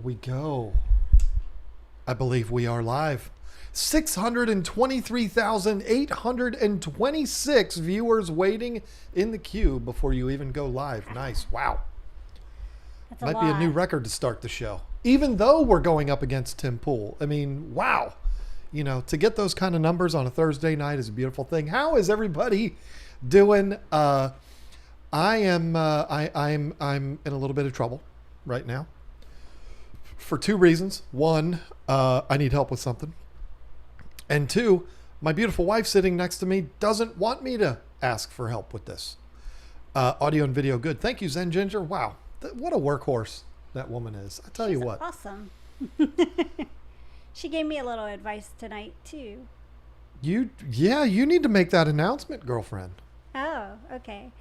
we go. I believe we are live. 623,826 viewers waiting in the queue before you even go live. Nice. Wow. That's Might be a new record to start the show. Even though we're going up against Tim Pool. I mean, wow. You know, to get those kind of numbers on a Thursday night is a beautiful thing. How is everybody doing? I'm in a little bit of trouble right now for two reasons. One, I need help with something. And two, my beautiful wife sitting next to me doesn't want me to ask for help with this. Audio and video good. Thank you, Zen Ginger. Wow. What a workhorse that woman is. I tell you what. Awesome. She gave me a little advice tonight, too. You need to make that announcement, girlfriend. Oh, okay.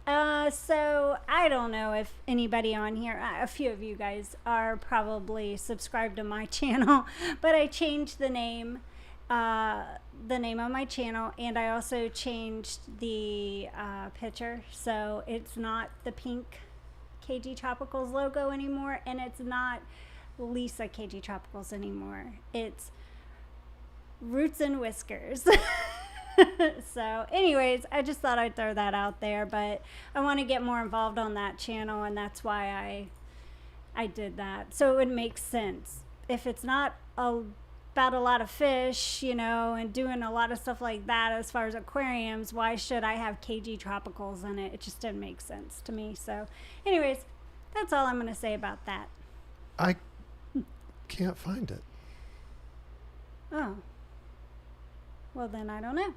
So I don't know if anybody on here, a few of you guys are probably subscribed to my channel, but I changed the name of my channel, and I also changed the picture. So it's not the pink KG Tropicals logo anymore, and it's not Lisa KG Tropicals anymore. It's Roots and Whiskers. So anyways, I just thought I'd throw that out there, but I want to get more involved on that channel, and that's why I did that. So it would make sense. If it's not about a lot of fish, you know, and doing a lot of stuff like that as far as aquariums, why should I have KG Tropicals in it? It just didn't make sense to me. So anyways, that's all I'm going to say about that. I can't find it. Oh. Well, then I don't know.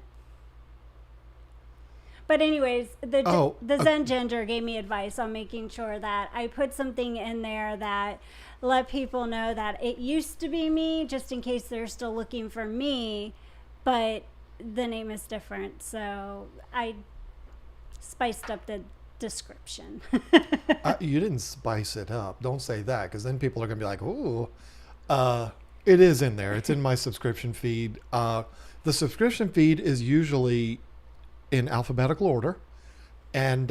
But anyways, the Zen Ginger gave me advice on making sure that I put something in there that let people know that it used to be me, just in case they're still looking for me, but the name is different. So I spiced up the description. You didn't spice it up. Don't say that, because then people are going to be like, ooh. It is in there. It's in my subscription feed. The subscription feed is usually in alphabetical order, and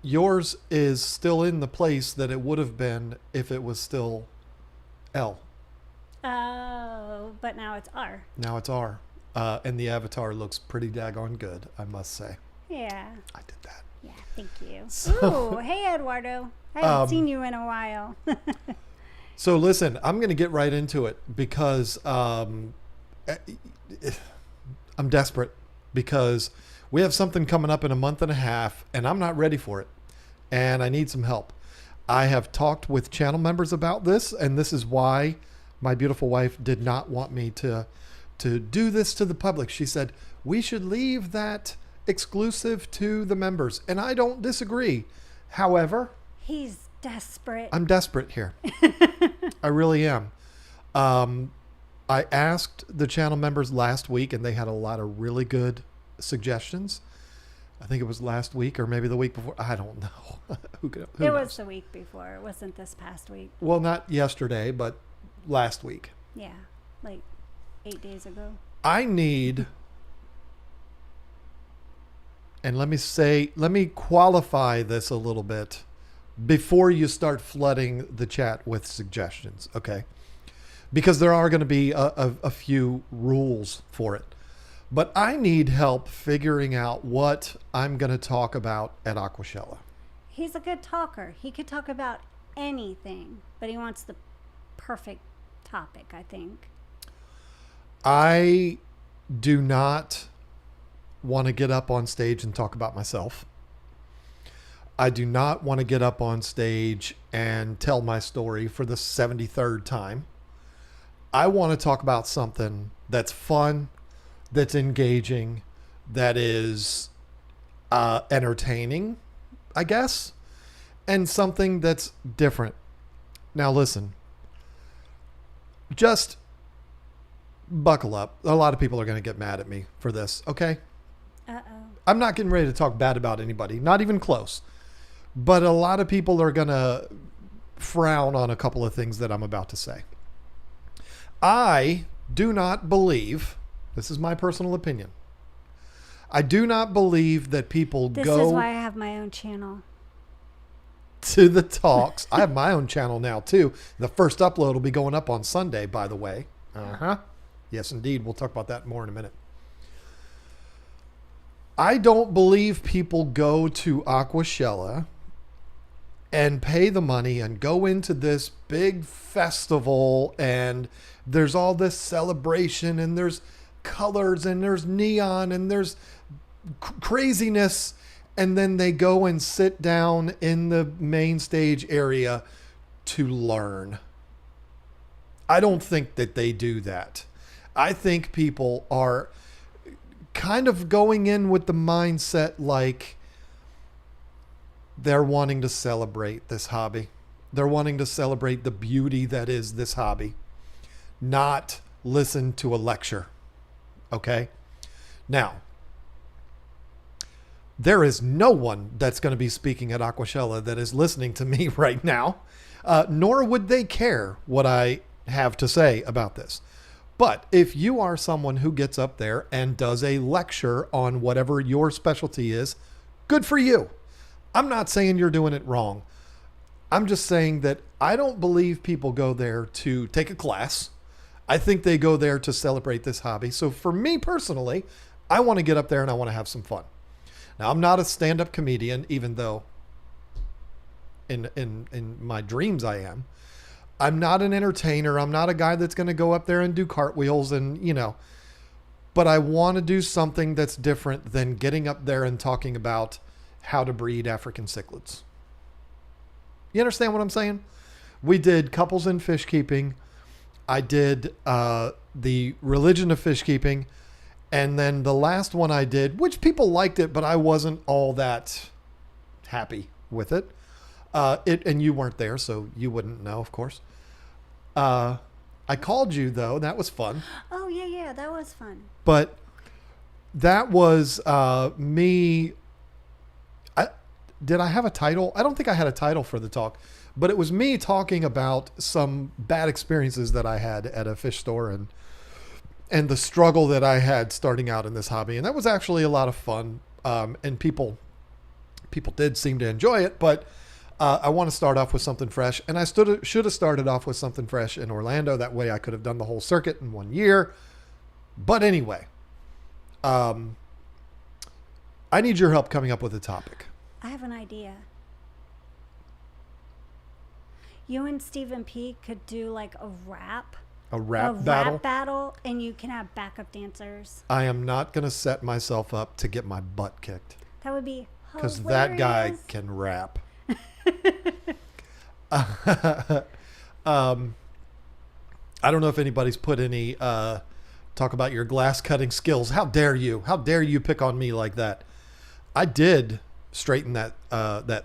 yours is still in the place that it would have been if it was still L. Oh, but now it's R. Now it's R. And the avatar looks pretty daggone good, I must say. Yeah. I did that. Yeah, thank you. So, ooh, hey, Eduardo. I haven't seen you in a while. So listen, I'm going to get right into it because I'm desperate, because we have something coming up in a month and a half and I'm not ready for it and I need some help. I have talked with channel members about this, and this is why my beautiful wife did not want me to do this to the public. She said, we should leave that exclusive to the members. And I don't disagree. However, He's desperate. I'm desperate here. I really am. I asked the channel members last week, and they had a lot of really good suggestions. I think it was last week or maybe the week before. I don't know. Who it knows? was the week before. It wasn't this past week. Well, not yesterday, but last week. Yeah, like 8 days ago. I need, and let me qualify this a little bit before you start flooding the chat with suggestions, okay? Because there are going to be a few rules for it. But I need help figuring out what I'm going to talk about at Aquashella. He's a good talker. He could talk about anything, but he wants the perfect topic, I think. I do not want to get up on stage and talk about myself. I do not want to get up on stage and tell my story for the 73rd time. I want to talk about something that's fun, that's engaging, that is entertaining, I guess, and something that's different. Now listen, just buckle up. A lot of people are going to get mad at me for this, okay? Uh-oh. I'm not getting ready to talk bad about anybody, not even close. But a lot of people are going to frown on a couple of things that I'm about to say. I do not believe, this is my personal opinion, I do not believe that people This go... is why I have my own channel. to the talks. I have my own channel now too. The first upload will be going up on Sunday, by the way. Yes, indeed. We'll talk about that more in a minute. I don't believe people go to Aquashella and pay the money and go into this big festival and there's all this celebration and there's colors and there's neon and there's craziness, and then they go and sit down in the main stage area to learn. I don't think that they do that. I think people are kind of going in with the mindset like they're wanting to celebrate this hobby. They're wanting to celebrate the beauty that is this hobby, not listen to a lecture. Okay? Now, there is no one that's going to be speaking at Aquashella that is listening to me right now, nor would they care what I have to say about this. But if you are someone who gets up there and does a lecture on whatever your specialty is, good for you. I'm not saying you're doing it wrong. I'm just saying that I don't believe people go there to take a class. I think they go there to celebrate this hobby. So for me personally, I want to get up there and I want to have some fun. Now, I'm not a stand-up comedian, even though in my dreams I am. I'm not an entertainer. I'm not a guy that's going to go up there and do cartwheels and, but I want to do something that's different than getting up there and talking about how to breed African cichlids. You understand what I'm saying? We did couples in fish keeping. I did the religion of fish keeping. And then the last one I did, which people liked it, but I wasn't all that happy with it. And you weren't there, so you wouldn't know, of course. I called you, though. That was fun. Oh, yeah, that was fun. But that was me. Did I have a title? I don't think I had a title for the talk, but it was me talking about some bad experiences that I had at a fish store and the struggle that I had starting out in this hobby. And that was actually a lot of fun. And people did seem to enjoy it, but I want to start off with something fresh. And I should have started off with something fresh in Orlando. That way I could have done the whole circuit in 1 year. But anyway, I need your help coming up with a topic. I have an idea. You and Stephen P could do like a rap battle, and you can have backup dancers. I am not going to set myself up to get my butt kicked. That would be hilarious. Because that guy can rap. I don't know if anybody's put any talk about your glass cutting skills. How dare you? How dare you pick on me like that? I did straighten that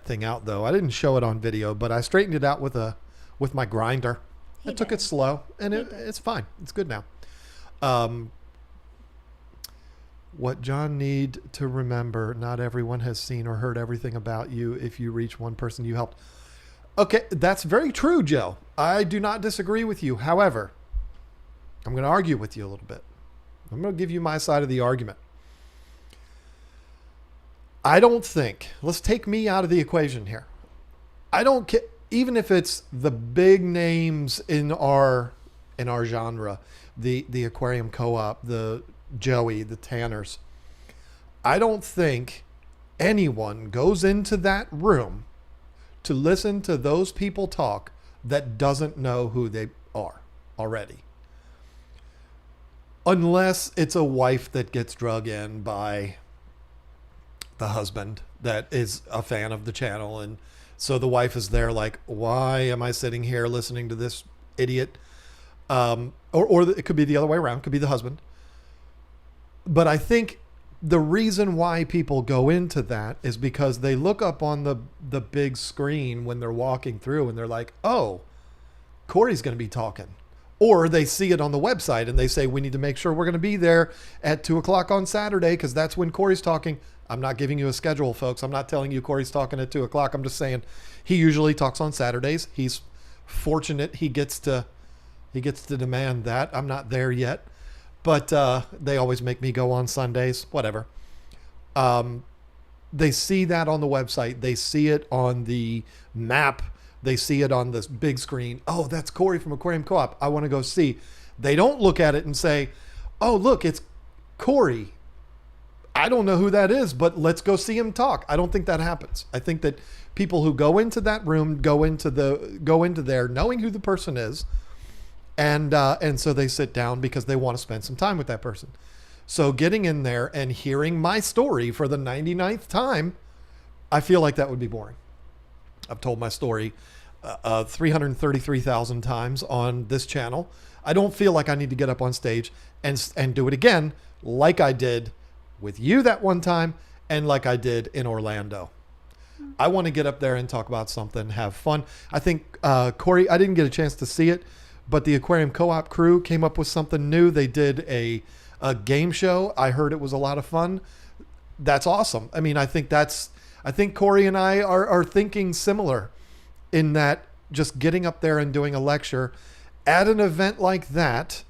thing out, though. I didn't show it on video, but I straightened it out with my grinder. I took it slow, and it's fine. It's good now. What John need to remember, not everyone has seen or heard everything about you. If you reach one person, you helped. Okay, that's very true, Joe. I do not disagree with you. However, I'm going to argue with you a little bit. I'm going to give you my side of the argument. I don't think, let's take me out of the equation here. I don't care, even if it's the big names in our genre, the aquarium co-op, the Joey, the Tanners. I don't think anyone goes into that room to listen to those people talk that doesn't know who they are already. Unless it's a wife that gets drug in by the husband that is a fan of the channel. And so the wife is there like, why am I sitting here listening to this idiot? Or it could be the other way around. It could be the husband. But I think the reason why people go into that is because they look up on the big screen when they're walking through and they're like, oh, Corey's going to be talking. Or they see it on the website and they say, we need to make sure we're going to be there at 2:00 on Saturday because that's when Corey's talking. I'm not giving you a schedule, folks. I'm not telling you Corey's talking at 2:00. I'm just saying he usually talks on Saturdays. He's fortunate he gets to demand that. I'm not there yet. But they always make me go on Sundays, whatever. they see that on the website. They see it on the map. They see it on this big screen. Oh, that's Corey from Aquarium Co-op. I want to go see. They don't look at it and say, oh, look, it's Corey. I don't know who that is, but let's go see him talk. I don't think that happens. I think that people who go into that room go into there knowing who the person is, and so they sit down because they want to spend some time with that person. So getting in there and hearing my story for the 99th time, I feel like that would be boring. I've told my story 333,000 times on this channel. I don't feel like I need to get up on stage and do it again like I did with you that one time and like I did in Orlando. I want to get up there and talk about something, have fun. I think, Corey, I didn't get a chance to see it, but the Aquarium Co-op crew came up with something new. They did a game show. I heard it was a lot of fun. That's awesome. I mean, I think Corey and I are thinking similar in that just getting up there and doing a lecture at an event like that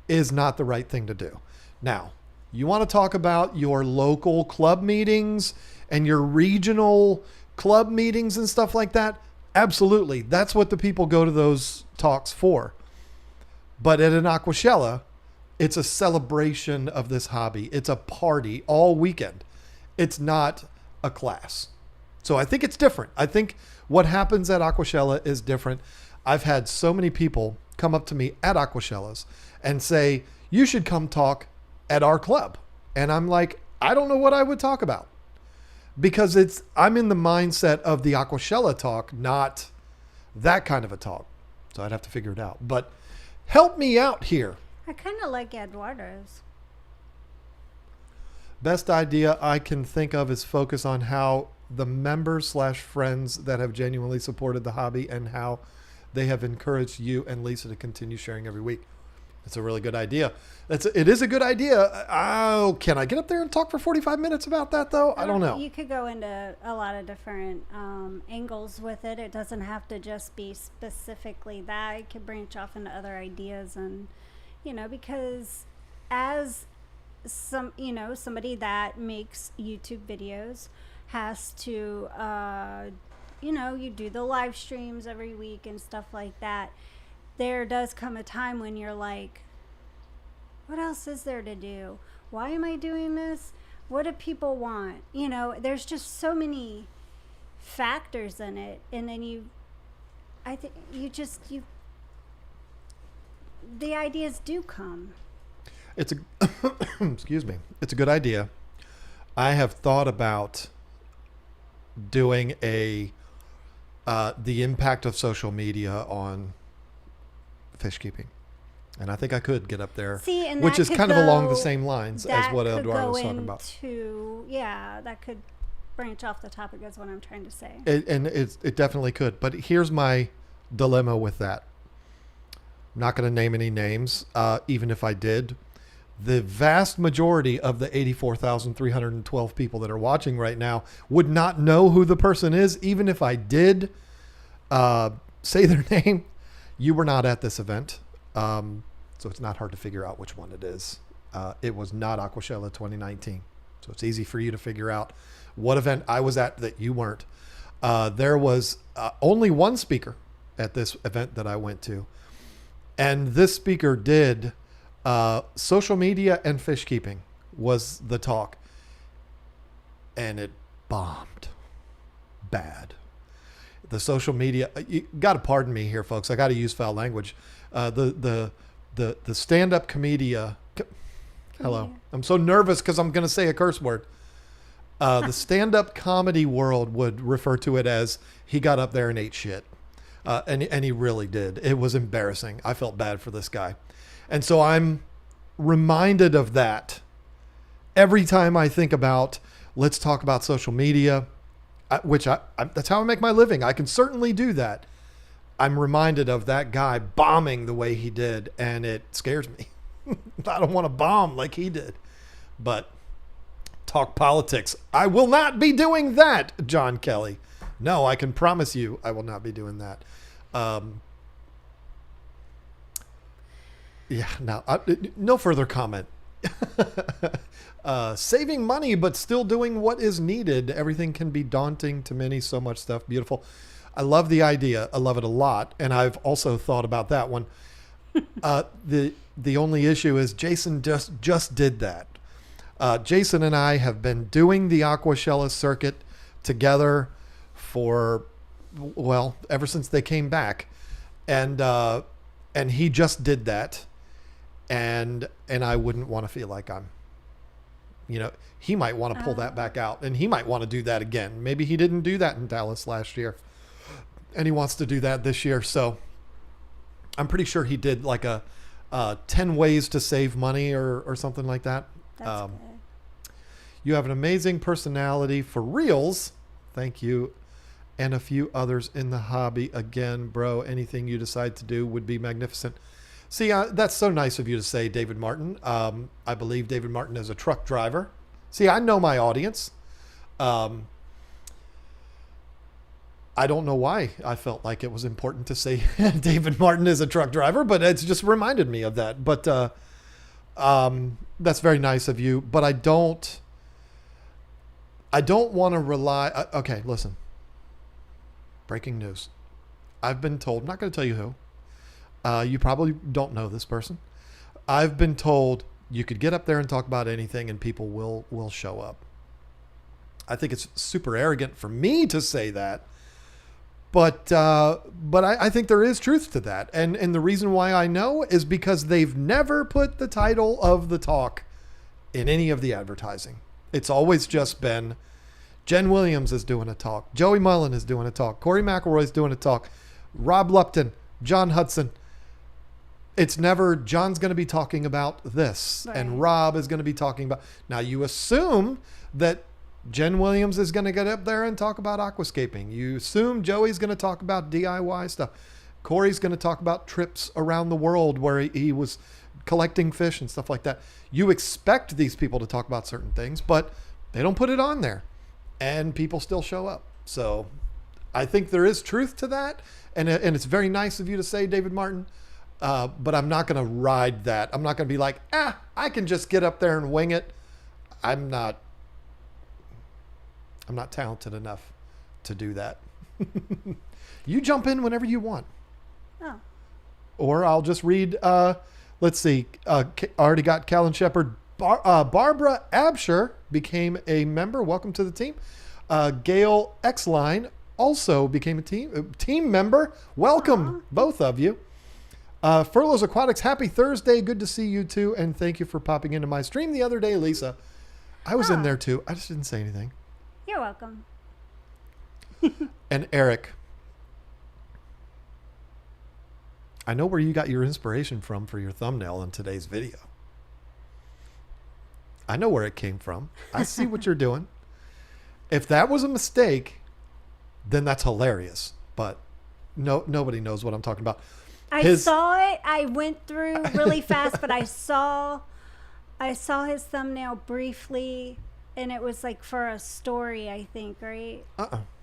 is not the right thing to do. Now, you want to talk about your local club meetings and your regional club meetings and stuff like that? Absolutely. That's what the people go to those talks for. But at an Aquashella, it's a celebration of this hobby. It's a party all weekend. It's not a class. So I think it's different. I think what happens at Aquashella is different. I've had so many people come up to me at Aquashellas and say, you should come talk at our club. And I'm like, I don't know what I would talk about, because I'm in the mindset of the Aquashella talk, not that kind of a talk. So I'd have to figure it out, but help me out here. I kind of like Eduardo's. Best idea I can think of is focus on how the members / friends that have genuinely supported the hobby and how they have encouraged you and Lisa to continue sharing every week. It's a really good idea. It is a good idea. Oh, can I get up there and talk for 45 minutes about that though? I don't know. You could go into a lot of different angles with it. It doesn't have to just be specifically that. It could branch off into other ideas, and because as somebody that makes YouTube videos has to you do the live streams every week and stuff like that. There does come a time when you're like, what else is there to do? Why am I doing this? What do people want? There's just so many factors in it. And then the ideas do come. Excuse me. It's a good idea. I have thought about doing the impact of social media on fish keeping, and I think I could get up there, which is kind of along the same lines as what Eduardo was talking about. That could branch off the topic, is what I'm trying to say. It definitely could, but here's my dilemma with that. I'm not going to name any names, even if I did. The vast majority of the 84,312 people that are watching right now would not know who the person is, even if I did say their name. You were not at this event, so it's not hard to figure out which one it is. It was not Aquashella 2019, so it's easy for you to figure out what event I was at that you weren't. There was only one speaker at this event that I went to, and this speaker did social media and fish keeping was the talk, and it bombed bad. The social media, you got to pardon me here, folks. I got to use foul language. The stand-up comedia. Hello. I'm so nervous because I'm going to say a curse word. The stand-up comedy world would refer to it as he got up there and ate shit. And he really did. It was embarrassing. I felt bad for this guy. And so I'm reminded of that every time I think about, let's talk about social media. That's how I make my living. I can certainly do that. I'm reminded of that guy bombing the way he did, and it scares me. I don't want to bomb like he did. But talk politics. I will not be doing that, John Kelly. No, I can promise you I will not be doing that. No further comment. Saving money, but still doing what is needed. Everything can be daunting to many. So much stuff. Beautiful. I love the idea. I love it a lot. And I've also thought about that one. The only issue is Jason just did that. Jason and I have been doing the Aquashella circuit together for, well, ever since they came back. And he just did that. And I wouldn't want to feel like I'm, he might want to pull that back out, and he might want to do that again. Maybe he didn't do that in Dallas last year, and he wants to do that this year. So I'm pretty sure he did like a 10 ways to save money or something like that. That's good. You have an amazing personality for reals. Thank you. And a few others in the hobby. Again, bro, anything you decide to do would be magnificent. See, that's so nice of you to say, David Martin. I believe David Martin is a truck driver. See, I know my audience. I don't know why I felt like it was important to say David Martin is a truck driver, but it's just reminded me of that. But that's very nice of you. But I don't want to rely. Okay, listen. Breaking news. I've been told, I'm not going to tell you who. You probably don't know this person. I've been told you could get up there and talk about anything and people will show up. I think it's super arrogant for me to say that, but I think there is truth to that. And the reason why I know is because they've never put the title of the talk in any of the advertising. It's always just been Jen Williams is doing a talk. Joey Mullen is doing a talk. Corey McElroy's doing a talk. Rob Lupton, John Hudson. It's never John's going to be talking about this, right, and Rob is going to be talking about. Now you assume that Jen Williams is going to get up there and talk about aquascaping. You assume Joey's going to talk about DIY stuff. Corey's going to talk about trips around the world where he was collecting fish and stuff like that. You expect these people to talk about certain things, but they don't put it on there, and people still show up. So I think there is truth to that, and it's very nice of you to say, David Martin. But I'm not going to ride that. I'm not going to be like, I can just get up there and wing it. I'm not talented enough to do that. You jump in whenever you want. Oh. Or I'll just read, let's see. Already got Callan Shepard. Barbara Absher became a member. Welcome to the team. Gail Xline also became a team member. Welcome, both of you. Furloughs Aquatics, happy Thursday. Good to see you too. And thank you for popping into my stream the other day, Lisa. I was in there too. I just didn't say anything. You're welcome. And Eric, I know where you got your inspiration from for your thumbnail in today's video. I know where it came from. I see what you're doing. If that was a mistake, then that's hilarious. But nobody knows what I'm talking about. I saw it. I went through really fast, but I saw his thumbnail briefly, and it was like for a story, I think, right?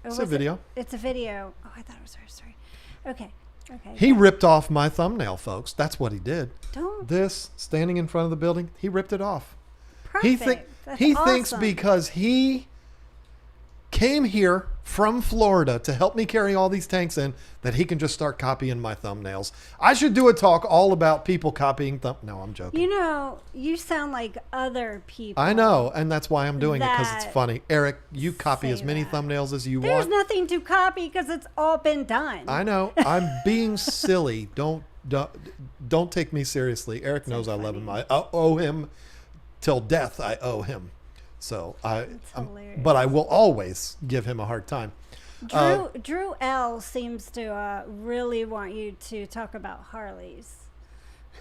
It's a video. It's a video. Oh, I thought it was for a story. Okay. He ripped off my thumbnail, folks. That's what he did. Don't. This, standing in front of the building, he ripped it off. Perfect. He thinks because he came here from Florida to help me carry all these tanks in that he can just start copying my thumbnails. I should do a talk all about people copying No, I'm joking. You sound like other people. I know, and that's why I'm doing it, because it's funny. Eric, you copy as many thumbnails as you want. There's nothing to copy because it's all been done. I know. I'm being silly. Don't take me seriously. Eric knows I love him. I owe him till death. I owe him. So but I will always give him a hard time. Drew L seems to really want you to talk about Harleys.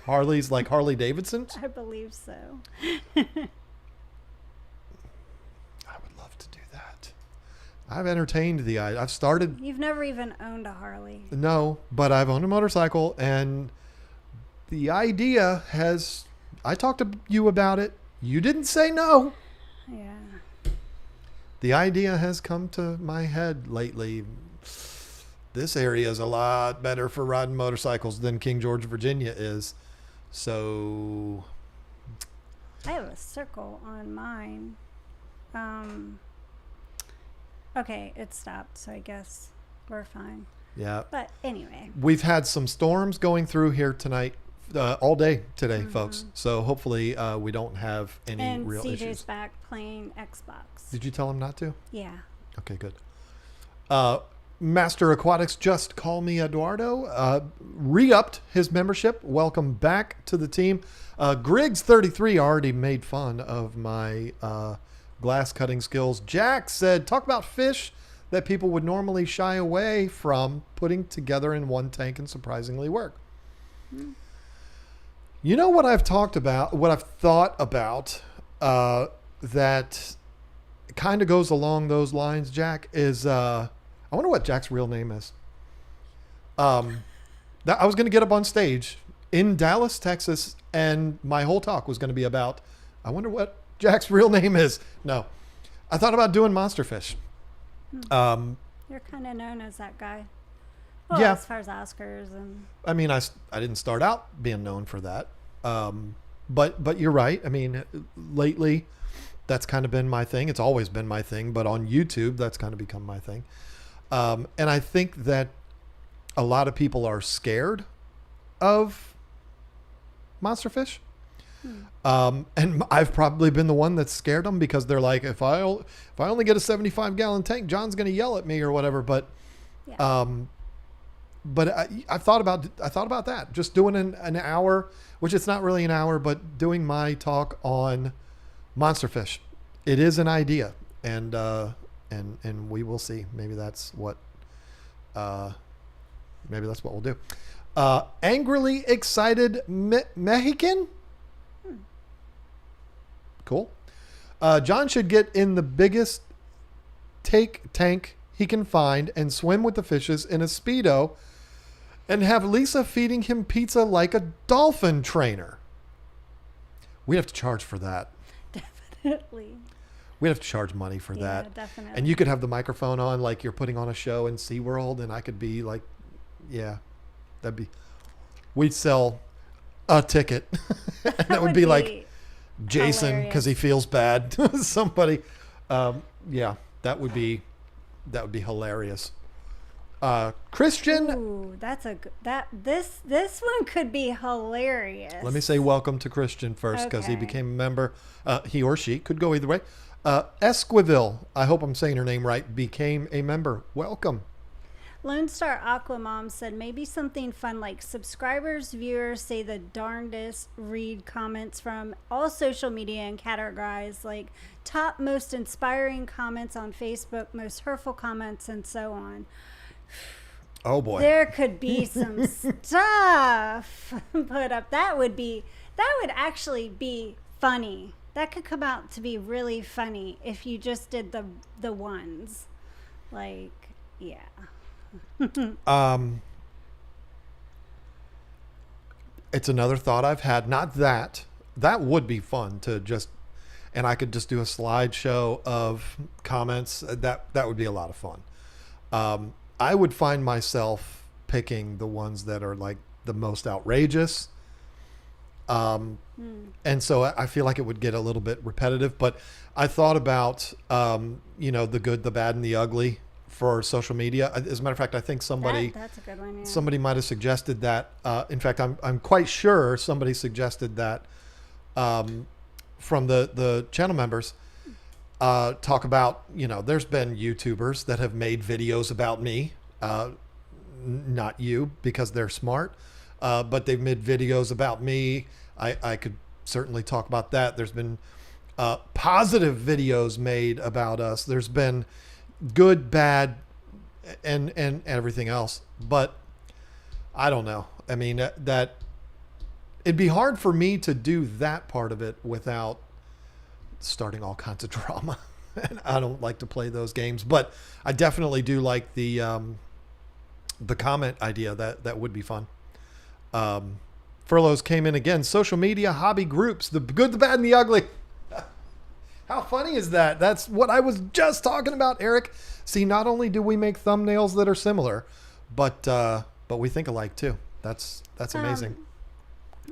Harleys like Harley Davidsons? I believe so. I would love to do that. I've entertained the idea. I've started. You've never even owned a Harley. No, but I've owned a motorcycle, and the idea has. I talked to you about it. You didn't say no. Yeah. The idea has come to my head lately. This area is a lot better for riding motorcycles than King George, Virginia is. So I have a circle on mine. Okay, it stopped, so I guess we're fine. Yeah. But anyway. We've had some storms going through here tonight, all day today, folks. So hopefully we don't have any And real CJ's issues. back playing Xbox. Did you tell him not to? Yeah. Okay, good. Master Aquatics, just call me Eduardo, re-upped his membership. Welcome back to the team. Griggs33 already made fun of my glass cutting skills. Jack said, talk about fish that people would normally shy away from putting together in one tank and surprisingly work. You know what I've talked about, what I've thought about that kind of goes along those lines, Jack, is I wonder what Jack's real name is. I was going to get up on stage in Dallas, Texas, and my whole talk was going to be about, I wonder what Jack's real name is. No, I thought about doing monster fish. You're kind of known as that guy. Well, Yeah. as far as Oscars and... I mean, I didn't start out being known for that. But you're right. I mean, lately that's kind of been my thing. It's always been my thing, but on YouTube, that's kind of become my thing. And I think that a lot of people are scared of monster fish. And I've probably been the one that's scared them because they're like, if I only get a 75-gallon tank, John's going to yell at me or whatever. But, Yeah. but I thought about that, just doing an hour, which it's not really an hour, but doing my talk on monster fish. It is an idea, and we will see. Maybe that's what we'll do. Angrily excited Mexican. Cool. John should get in the biggest tank he can find and swim with the fishes in a Speedo and have Lisa feeding him pizza like a dolphin trainer. We have to charge for that. Definitely. We'd have to charge money for that. Yeah, definitely. And you could have the microphone on like you're putting on a show in SeaWorld, and I could be like, yeah, we'd sell a ticket. And that would be like Jason because he feels bad. Somebody. Yeah, that would be hilarious. Christian. Ooh, this one could be hilarious. Let me say welcome to Christian first because he Okay. became a member. He or she could go either way. Esquivel, I hope I'm saying her name right, became a member. Welcome. Lone Star Aquamom said maybe something fun like subscribers, viewers say the darndest, read comments from all social media and categorize like top most inspiring comments on Facebook, most hurtful comments, and so on. Oh boy. There could be some stuff put up. That would actually be funny. That could come out to be really funny if you just did the ones. Like, yeah. It's another thought I've had. Not that would be fun to just, and I could just do a slideshow of comments. That would be a lot of fun. I would find myself picking the ones that are like the most outrageous. And so I feel like it would get a little bit repetitive, but I thought about, the good, the bad, and the ugly for social media. As a matter of fact, I think That's a good one. Yeah. somebody might have suggested that. In fact, I'm quite sure somebody suggested that from the channel members. Talk about, there's been YouTubers that have made videos about me, not you because they're smart, but they've made videos about me. I could certainly talk about that. There's been positive videos made about us. There's been good, bad, and everything else. But I don't know. I mean, that it'd be hard for me to do that part of it without starting all kinds of drama. And I don't like to play those games, but I definitely do like the comment idea. That would be fun. Furloughs came in again. Social media hobby groups, the good, the bad, and the ugly. How funny is that? That's what I was just talking about, Eric. See, not only do we make thumbnails that are similar, but we think alike too. That's amazing.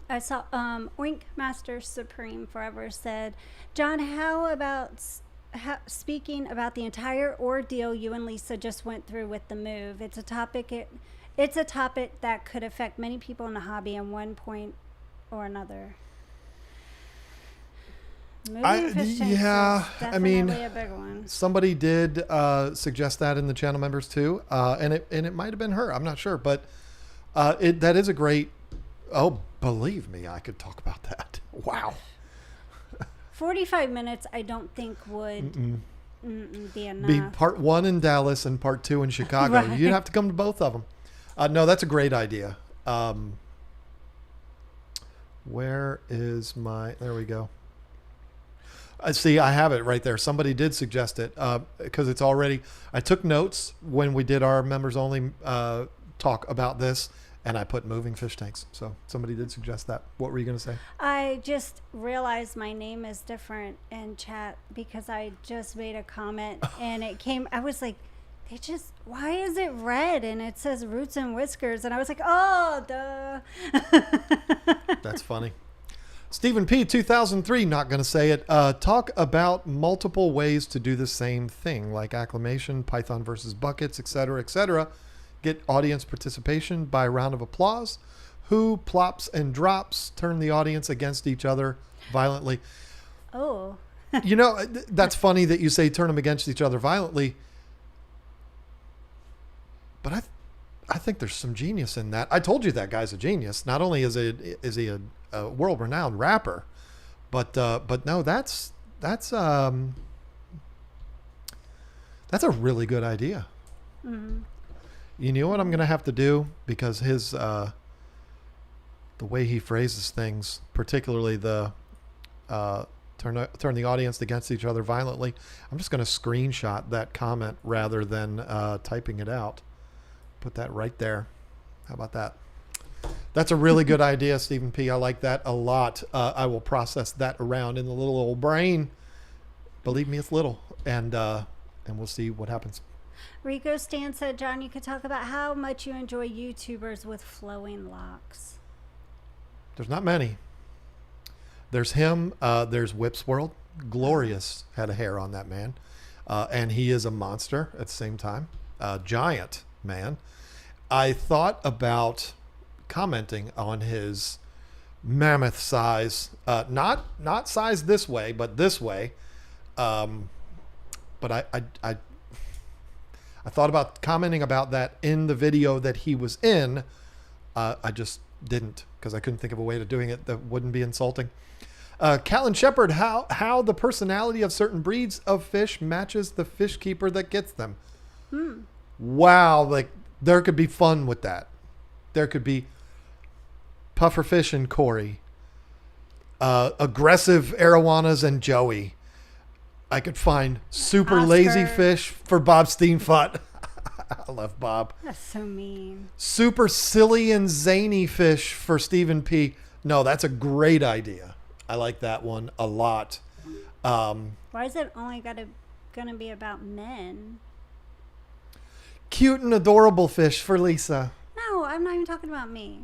I saw Oink Master Supreme Forever said, John, how about speaking about the entire ordeal you and Lisa just went through with the move? It's a topic that could affect many people in the hobby at one point or another. Moving fish tanks is definitely a big one. Somebody did suggest that in the channel members too, and it might have been her. I'm not sure, but that is a great. Oh, believe me, I could talk about that. Wow. 45 minutes, I don't think would be enough. Be part 1 in Dallas and part 2 in Chicago. Right. You'd have to come to both of them. No, that's a great idea. Where is my? There we go. I see. I have it right there. Somebody did suggest it because it's already. I took notes when we did our members only talk about this, and I put moving fish tanks. So somebody did suggest that. What were you going to say? I just realized my name is different in chat because I just made a comment and it came. I was like, why is it red and it says Roots and Whiskers? And I was like, oh, duh. That's funny. Stephen P. 2003, not going to say it. Talk about multiple ways to do the same thing, like acclamation, Python versus buckets, etc., etc. Get audience participation by a round of applause. Who plops and drops, turn the audience against each other violently. Oh. You know, that's funny that you say turn them against each other violently. But I think there's some genius in that. I told you that guy's a genius. Not only is he a world-renowned rapper, but no, that's a really good idea. Mm-hmm. You know what I'm going to have to do, because his the way he phrases things, particularly the turn the audience against each other violently. I'm just going to screenshot that comment rather than typing it out. Put that right there. How about that? That's a really good idea, Stephen P. I like that a lot. I will process that around in the little old brain. Believe me, it's little, and we'll see what happens. Rico Stan said, John, you could talk about how much you enjoy YouTubers with flowing locks. There's not many. There's him. There's Whip's World. Glorious head of hair on that man. And he is a monster at the same time. Giant man. I thought about commenting on his mammoth size. Not size this way, but this way. But I thought about commenting about that in the video that he was in. I just didn't, because I couldn't think of a way to doing it that wouldn't be insulting. Callan Shepard, how the personality of certain breeds of fish matches the fish keeper that gets them. Wow, like there could be fun with that. There could be pufferfish and Corey, aggressive arowanas and Joey. I could find super Oscar. Lazy fish for Bob Steenfut. I love Bob. That's so mean. Super silly and zany fish for Stephen P. No, that's a great idea. I like that one a lot. Why is it only gonna be about men? Cute and adorable fish for Lisa. No, I'm not even talking about me.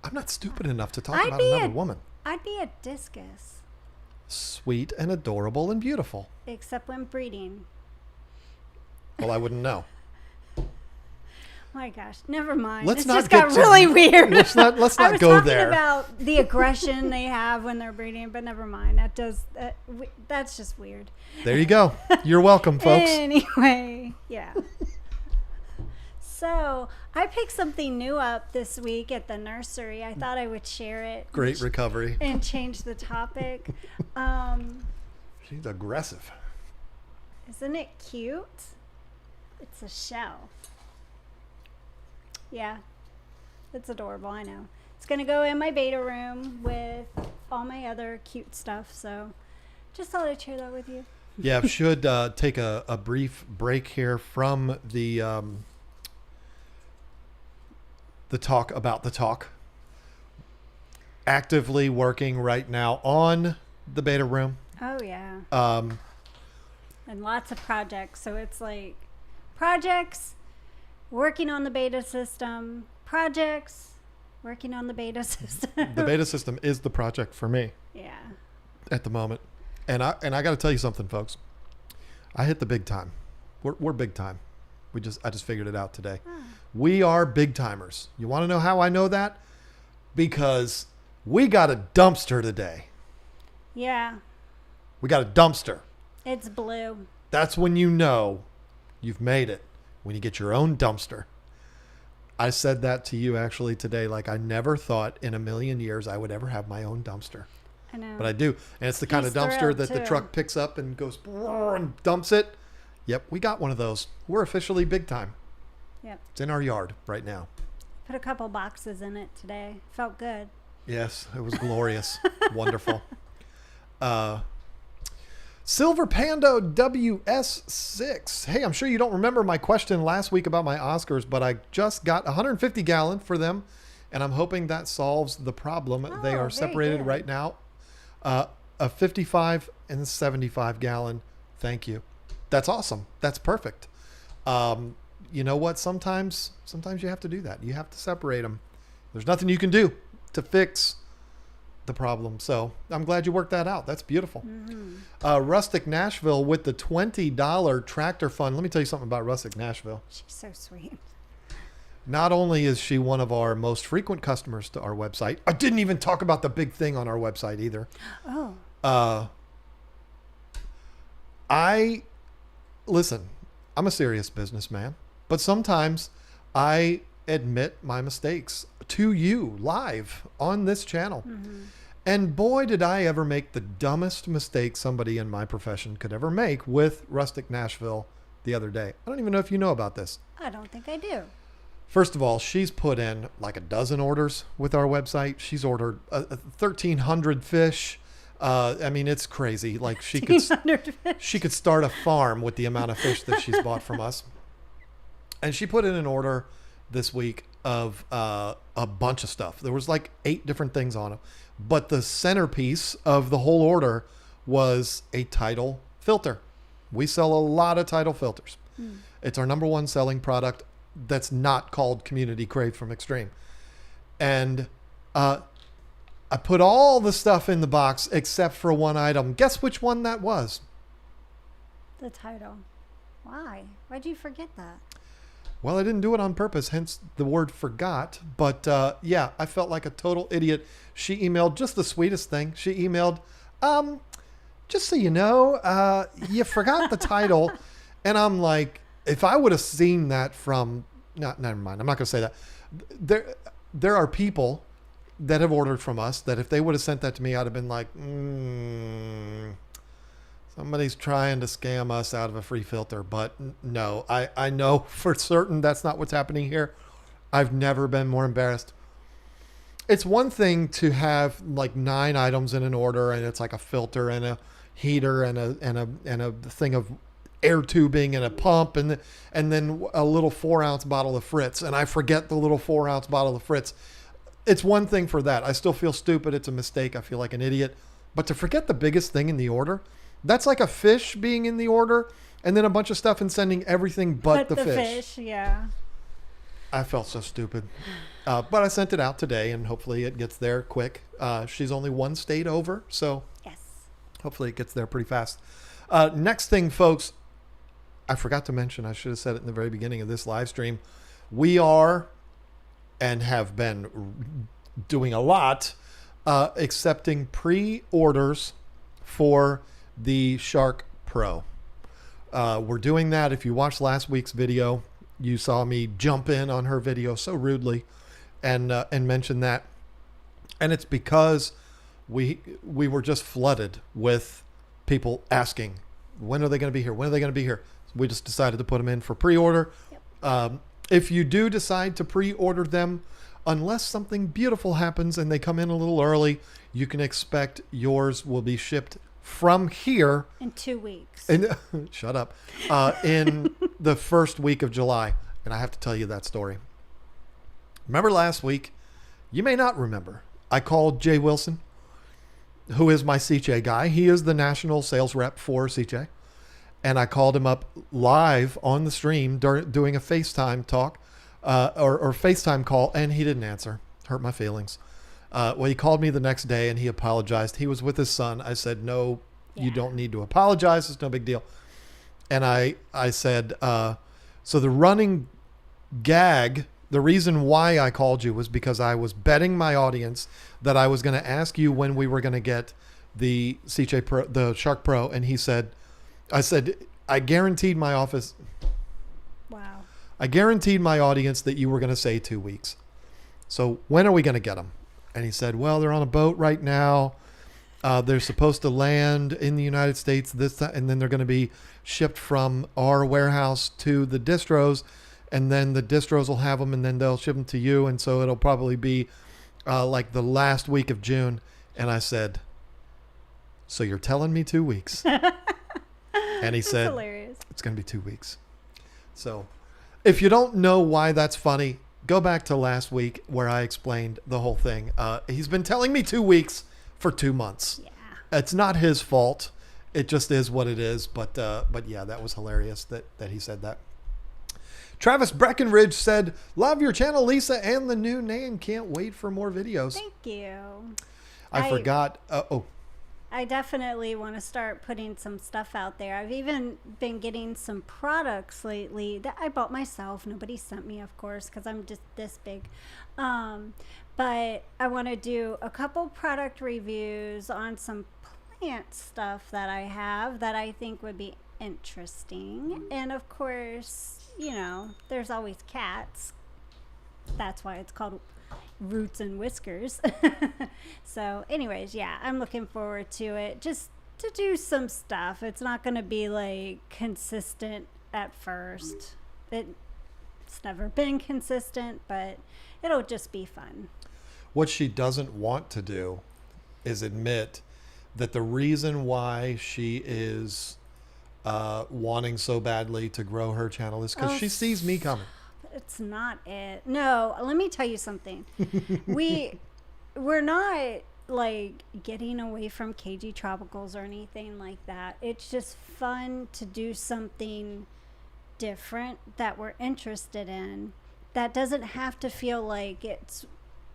I'm not stupid enough to talk about another woman. I'd be a discus. Sweet and adorable and beautiful. Except when breeding. Well, I wouldn't know. My gosh, never mind. Let's It not just get got to- really weird. Let's not I was go talking there. about the aggression they have when they're breeding, but never mind. That's just weird. There you go. You're welcome, folks. Anyway, yeah. So I picked something new up this week at the nursery. I thought I would share it. Great recovery. And change the topic. She's aggressive. Isn't it cute? It's a shell. Yeah, it's adorable, I know. It's going to go in my beta room with all my other cute stuff, so just thought I'd share that with you. Yeah, should take a brief break here from the talk about the talk. Actively working right now on the beta room. Oh, yeah. And lots of projects, so it's like projects, working on the beta system, projects, working on the beta system. The beta system is the project for me. Yeah. At the moment. And I got to tell you something, folks. I hit the big time. We're big time. I just figured it out today. Oh. We are big timers. You want to know how I know that? Because we got a dumpster today. Yeah. We got a dumpster. It's blue. That's when you know you've made it. When you get your own dumpster. I said that to you actually today. Like I never thought in a million years I would ever have my own dumpster. I know. But I do. And it's the kind of dumpster that the truck picks up and goes and dumps it. Yep, we got one of those. We're officially big time. Yep. It's in our yard right now. Put a couple boxes in it today. Felt good. Yes, it was glorious. Wonderful. Silver Pando WS6. Hey, I'm sure you don't remember my question last week about my Oscars, but I just got 150 gallon for them, and I'm hoping that solves the problem. They are separated right now. A 55 and 75 gallon. Thank you. That's awesome. That's perfect. You know what? Sometimes you have to do that. You have to separate them. There's nothing you can do to fix the problem. So I'm glad you worked that out. That's beautiful. Mm-hmm. Rustic Nashville with the $20 tractor fund. Let me tell you something about Rustic Nashville. She's so sweet. Not only is she one of our most frequent customers to our website, I didn't even talk about the big thing on our website either. Oh. Listen, I'm a serious businessman, but sometimes I admit my mistakes to you live on this channel. Mm-hmm. And boy, did I ever make the dumbest mistake somebody in my profession could ever make with Rustic Nashville the other day. I don't even know if you know about this. I don't think I do. First of all, she's put in like a dozen orders with our website. She's ordered 1,300 fish. I mean, it's crazy. Like she could start a farm with the amount of fish that she's bought from us. And she put in an order this week of a bunch of stuff. There was like 8 different things on it. But the centerpiece of the whole order was a tidal filter. We sell a lot of tidal filters. It's our number one selling product that's not called Community Crave from Extreme. And I put all the stuff in the box except for one item. Guess which one that was? The title. Why? Why'd you forget that? Well, I didn't do it on purpose, hence the word forgot. But yeah, I felt like a total idiot. She emailed just the sweetest thing. She emailed, just so you know, you forgot the title. And I'm like, if I would have seen that from, never mind. I'm not going to say that. There are people that have ordered from us that if they would have sent that to me, I'd have been like, somebody's trying to scam us out of a free filter. But no, I know for certain that's not what's happening here. I've never been more embarrassed. It's one thing to have like 9 items in an order and it's like a filter and a heater and a thing of air tubing and a pump and then a little 4-ounce bottle of Fritz. And I forget the little 4-ounce bottle of Fritz. It's one thing for that. I still feel stupid. It's a mistake. I feel like an idiot. But to forget the biggest thing in the order, that's like a fish being in the order and then a bunch of stuff and sending everything but the fish. Yeah. I felt so stupid. But I sent it out today and hopefully it gets there quick. She's only 1 state over, so yes, hopefully it gets there pretty fast. Next thing, folks, I forgot to mention, I should have said it in the very beginning of this live stream. We are and have been doing a lot accepting pre-orders for the Shark Pro. We're doing that. If you watched last week's video, you saw me jump in on her video so rudely and mention that. And it's because we were just flooded with people asking, when are they going to be here? When are they going to be here? So we just decided to put them in for pre-order. Yep. If you do decide to pre-order them, unless something beautiful happens and they come in a little early, you can expect yours will be shipped from here in 2 weeks. Shut up. In the first week of July. And I have to tell you that story. Remember last week? You may not remember. I called Jay Wilson, who is my CJ guy. He is the national sales rep for CJ. And I called him up live on the stream doing a FaceTime talk or FaceTime call, and he didn't answer. Hurt my feelings. Well, he called me the next day and he apologized. He was with his son. I said, no, you don't need to apologize. It's no big deal. And I said, so the running gag, the reason why I called you was because I was betting my audience that I was going to ask you when we were going to get the CJ Pro, the Shark Pro. And he said, I guaranteed my office. Wow. I guaranteed my audience that you were going to say 2 weeks. So when are we going to get them? And he said, well, they're on a boat right now. They're supposed to land in the United States this time, and then they're going to be shipped from our warehouse to the distros, and then the distros will have them, and then they'll ship them to you. And so it'll probably be like the last week of June. And I said, so you're telling me 2 weeks? And he said, hilarious. It's going to be 2 weeks. So if you don't know why that's funny, go back to last week where I explained the whole thing. He's been telling me 2 weeks for 2 months. Yeah. It's not his fault. It just is what it is. But yeah, that was hilarious that he said that. Travis Breckenridge said, love your channel, Lisa, and the new name. Can't wait for more videos. Thank you. I forgot. I definitely want to start putting some stuff out there. I've even been getting some products lately that I bought myself. Nobody sent me, of course, because I'm just this big. But I want to do a couple product reviews on some plant stuff that I have that I think would be interesting. And of course, you know, there's always cats. That's why it's called Roots and Whiskers. So anyways, yeah, I'm looking forward to it, just to do some stuff. It's not going to be like consistent at first. It's never been consistent, but it'll just be fun. What she doesn't want to do is admit that the reason why she is wanting so badly to grow her channel is because she sees me coming. It's not it. No, let me tell you something. We're not like getting away from KG Tropicals or anything like that. It's just fun to do something different that we're interested in. That doesn't have to feel like it's,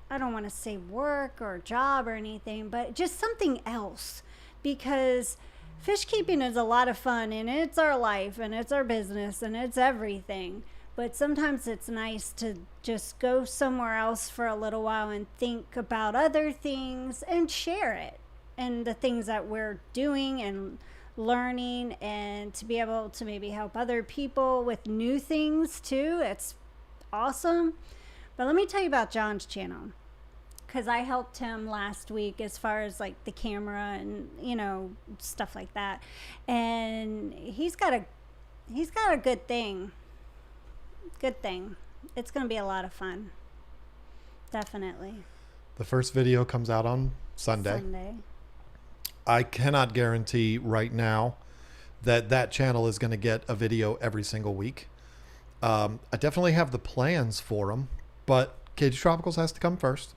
I don't want to say work or job or anything, but just something else. Because fish keeping is a lot of fun, and it's our life and it's our business and it's everything. But sometimes it's nice to just go somewhere else for a little while and think about other things and share it, and the things that we're doing and learning, and to be able to maybe help other people with new things too. It's awesome. But let me tell you about John's channel, because I helped him last week as far as like the camera and, you know, stuff like that. And he's got a good thing. Good thing. It's going to be a lot of fun. Definitely. The first video comes out on Sunday. I cannot guarantee right now that channel is going to get a video every single week. I definitely have the plans for them, but KG Tropicals has to come first.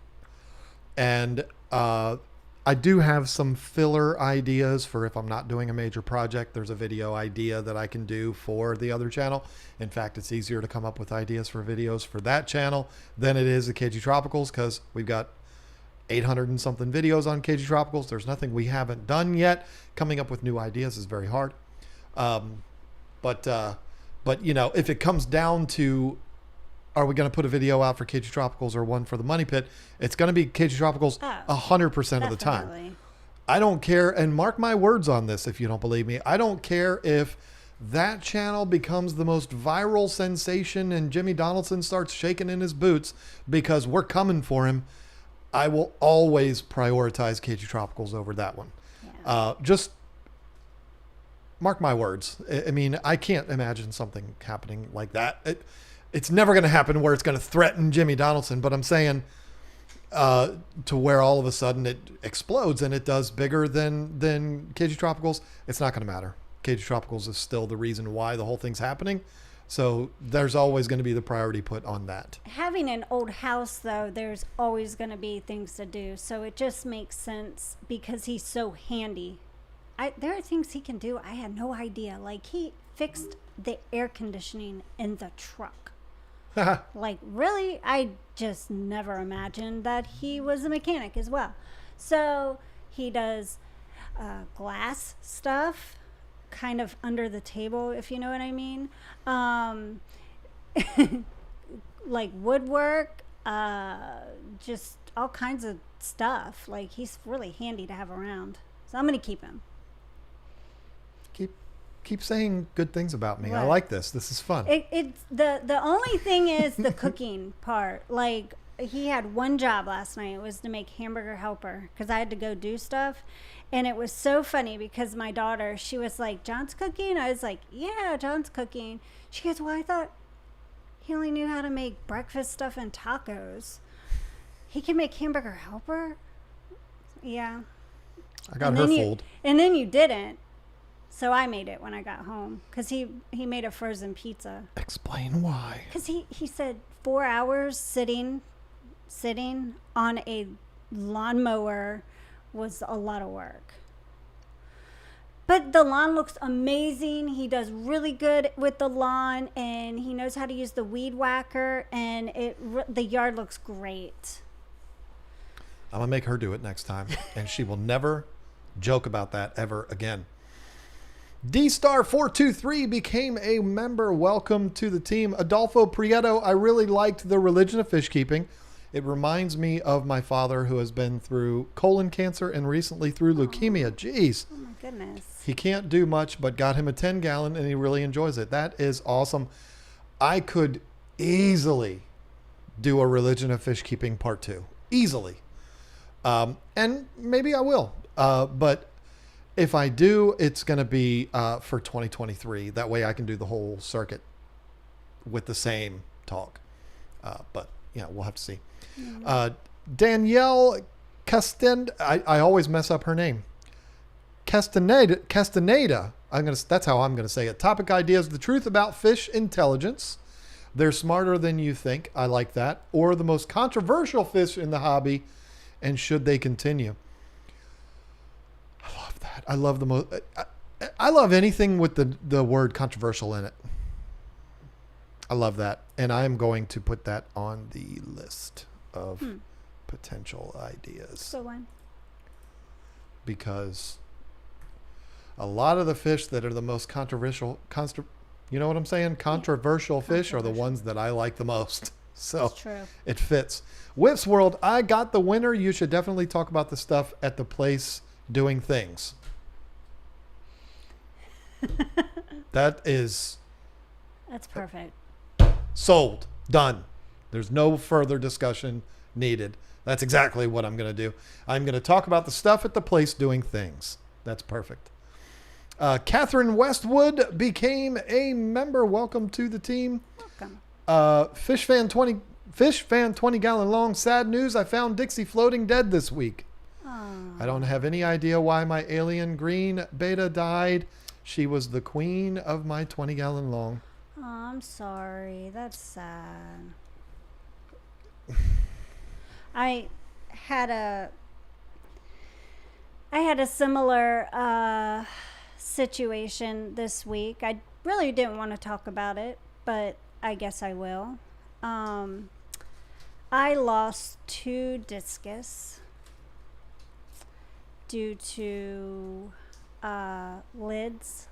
And I do have some filler ideas for if I'm not doing a major project. There's a video idea that I can do for the other channel. In fact, it's easier to come up with ideas for videos for that channel than it is at KG Tropicals, because we've got 800 and something videos on KG Tropicals. There's nothing we haven't done yet. Coming up with new ideas is very hard. But you know, if it comes down to, are we going to put a video out for KG Tropicals or one for the Money Pit? It's going to be KG Tropicals 100% of the time. I don't care, and mark my words on this if you don't believe me. I don't care if that channel becomes the most viral sensation and Jimmy Donaldson starts shaking in his boots, because we're coming for him. I will always prioritize KG Tropicals over that one. Yeah. Just mark my words. I mean, I can't imagine something happening like that. It's never going to happen where it's going to threaten Jimmy Donaldson, but I'm saying to where all of a sudden it explodes and it does bigger than KG Tropicals, it's not going to matter. KG Tropicals is still the reason why the whole thing's happening. So there's always going to be the priority put on that. Having an old house, though, there's always going to be things to do. So it just makes sense because he's so handy. There are things he can do I had no idea. Like, he fixed the air conditioning in the truck. Like, really? I just never imagined that he was a mechanic as well. So he does glass stuff, kind of under the table, if you know what I mean. Like woodwork, just all kinds of stuff. Like, he's really handy to have around. So I'm going to keep him. Keep saying good things about me. What? I like this. This is fun. It's the only thing is the cooking part. Like, he had one job last night. It was to make hamburger helper because I had to go do stuff. And it was so funny because my daughter, she was like, John's cooking? I was like, yeah, John's cooking. She goes, well, I thought he only knew how to make breakfast stuff and tacos. He can make hamburger helper? Yeah. I got her fooled. And then you didn't. So I made it when I got home because he made a frozen pizza. Explain why. Because he said 4 hours sitting on a lawnmower was a lot of work. But the lawn looks amazing. He does really good with the lawn, and he knows how to use the weed whacker, and the yard looks great. I'm going to make her do it next time, and she will never joke about that ever again. D-Star423 became a member. Welcome to the team. Adolfo Prieto, I really liked the religion of fish keeping. It reminds me of my father, who has been through colon cancer and recently through leukemia. Jeez. Oh my goodness. He can't do much, but got him a 10-gallon, and he really enjoys it. That is awesome. I could easily do a religion of fish keeping part 2. Easily. And maybe I will. But if I do, it's going to be for 2023. That way I can do the whole circuit with the same talk. But yeah, we'll have to see. Danielle I always mess up her name. Castaneda. That's how I'm going to say it. Topic ideas: the truth about fish intelligence. They're smarter than you think. I like that. Or the most controversial fish in the hobby, and should they continue? I love that. I love the most. I love anything with the word controversial in it. I love that, and I am going to put that on the list of potential ideas. So when? Because a lot of the fish that are the most controversial, you know what I'm saying? Controversial fish are the ones that I like the most. So it fits. Whips World, I got the winner. You should definitely talk about the stuff at the place doing things. That's perfect. Sold. Done. There's no further discussion needed. That's exactly what I'm going to do. I'm going to talk about the stuff at the place doing things. That's perfect. Catherine Westwood became a member. Welcome to the team. Welcome. Fish fan 20 gallon long. Sad news. I found Dixie floating dead this week. Aww. I don't have any idea why my alien green beta died. She was the queen of my 20 gallon long. Oh, I'm sorry. That's sad. I had a similar situation this week. I really didn't want to talk about it, but I guess I will. I lost 2 discus due to lids.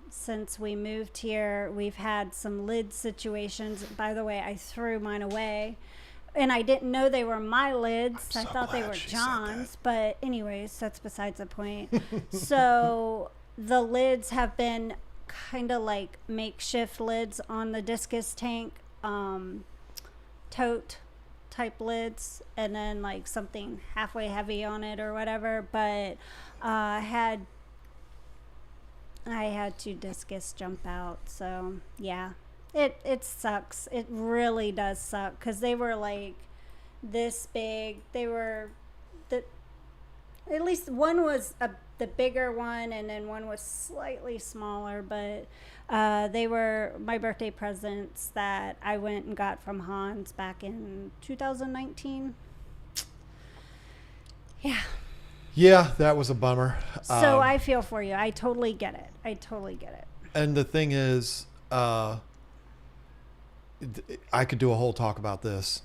Since we moved here, we've had some lid situations. By the way, I threw mine away, and I didn't know they were my lids. I thought they were John's, but anyways, that's besides the point. So the lids have been kind of like makeshift lids on the discus tank, tote type lids, and then like something halfway heavy on it or whatever. But I had 2 discus jump out. So yeah, it sucks. It really does suck because they were like this big. They were at least one was the bigger one, and then one was slightly smaller, but they were my birthday presents that I went and got from Hans back in 2019. Yeah, that was a bummer. So I feel for you. I totally get it. And the thing is, I could do a whole talk about this.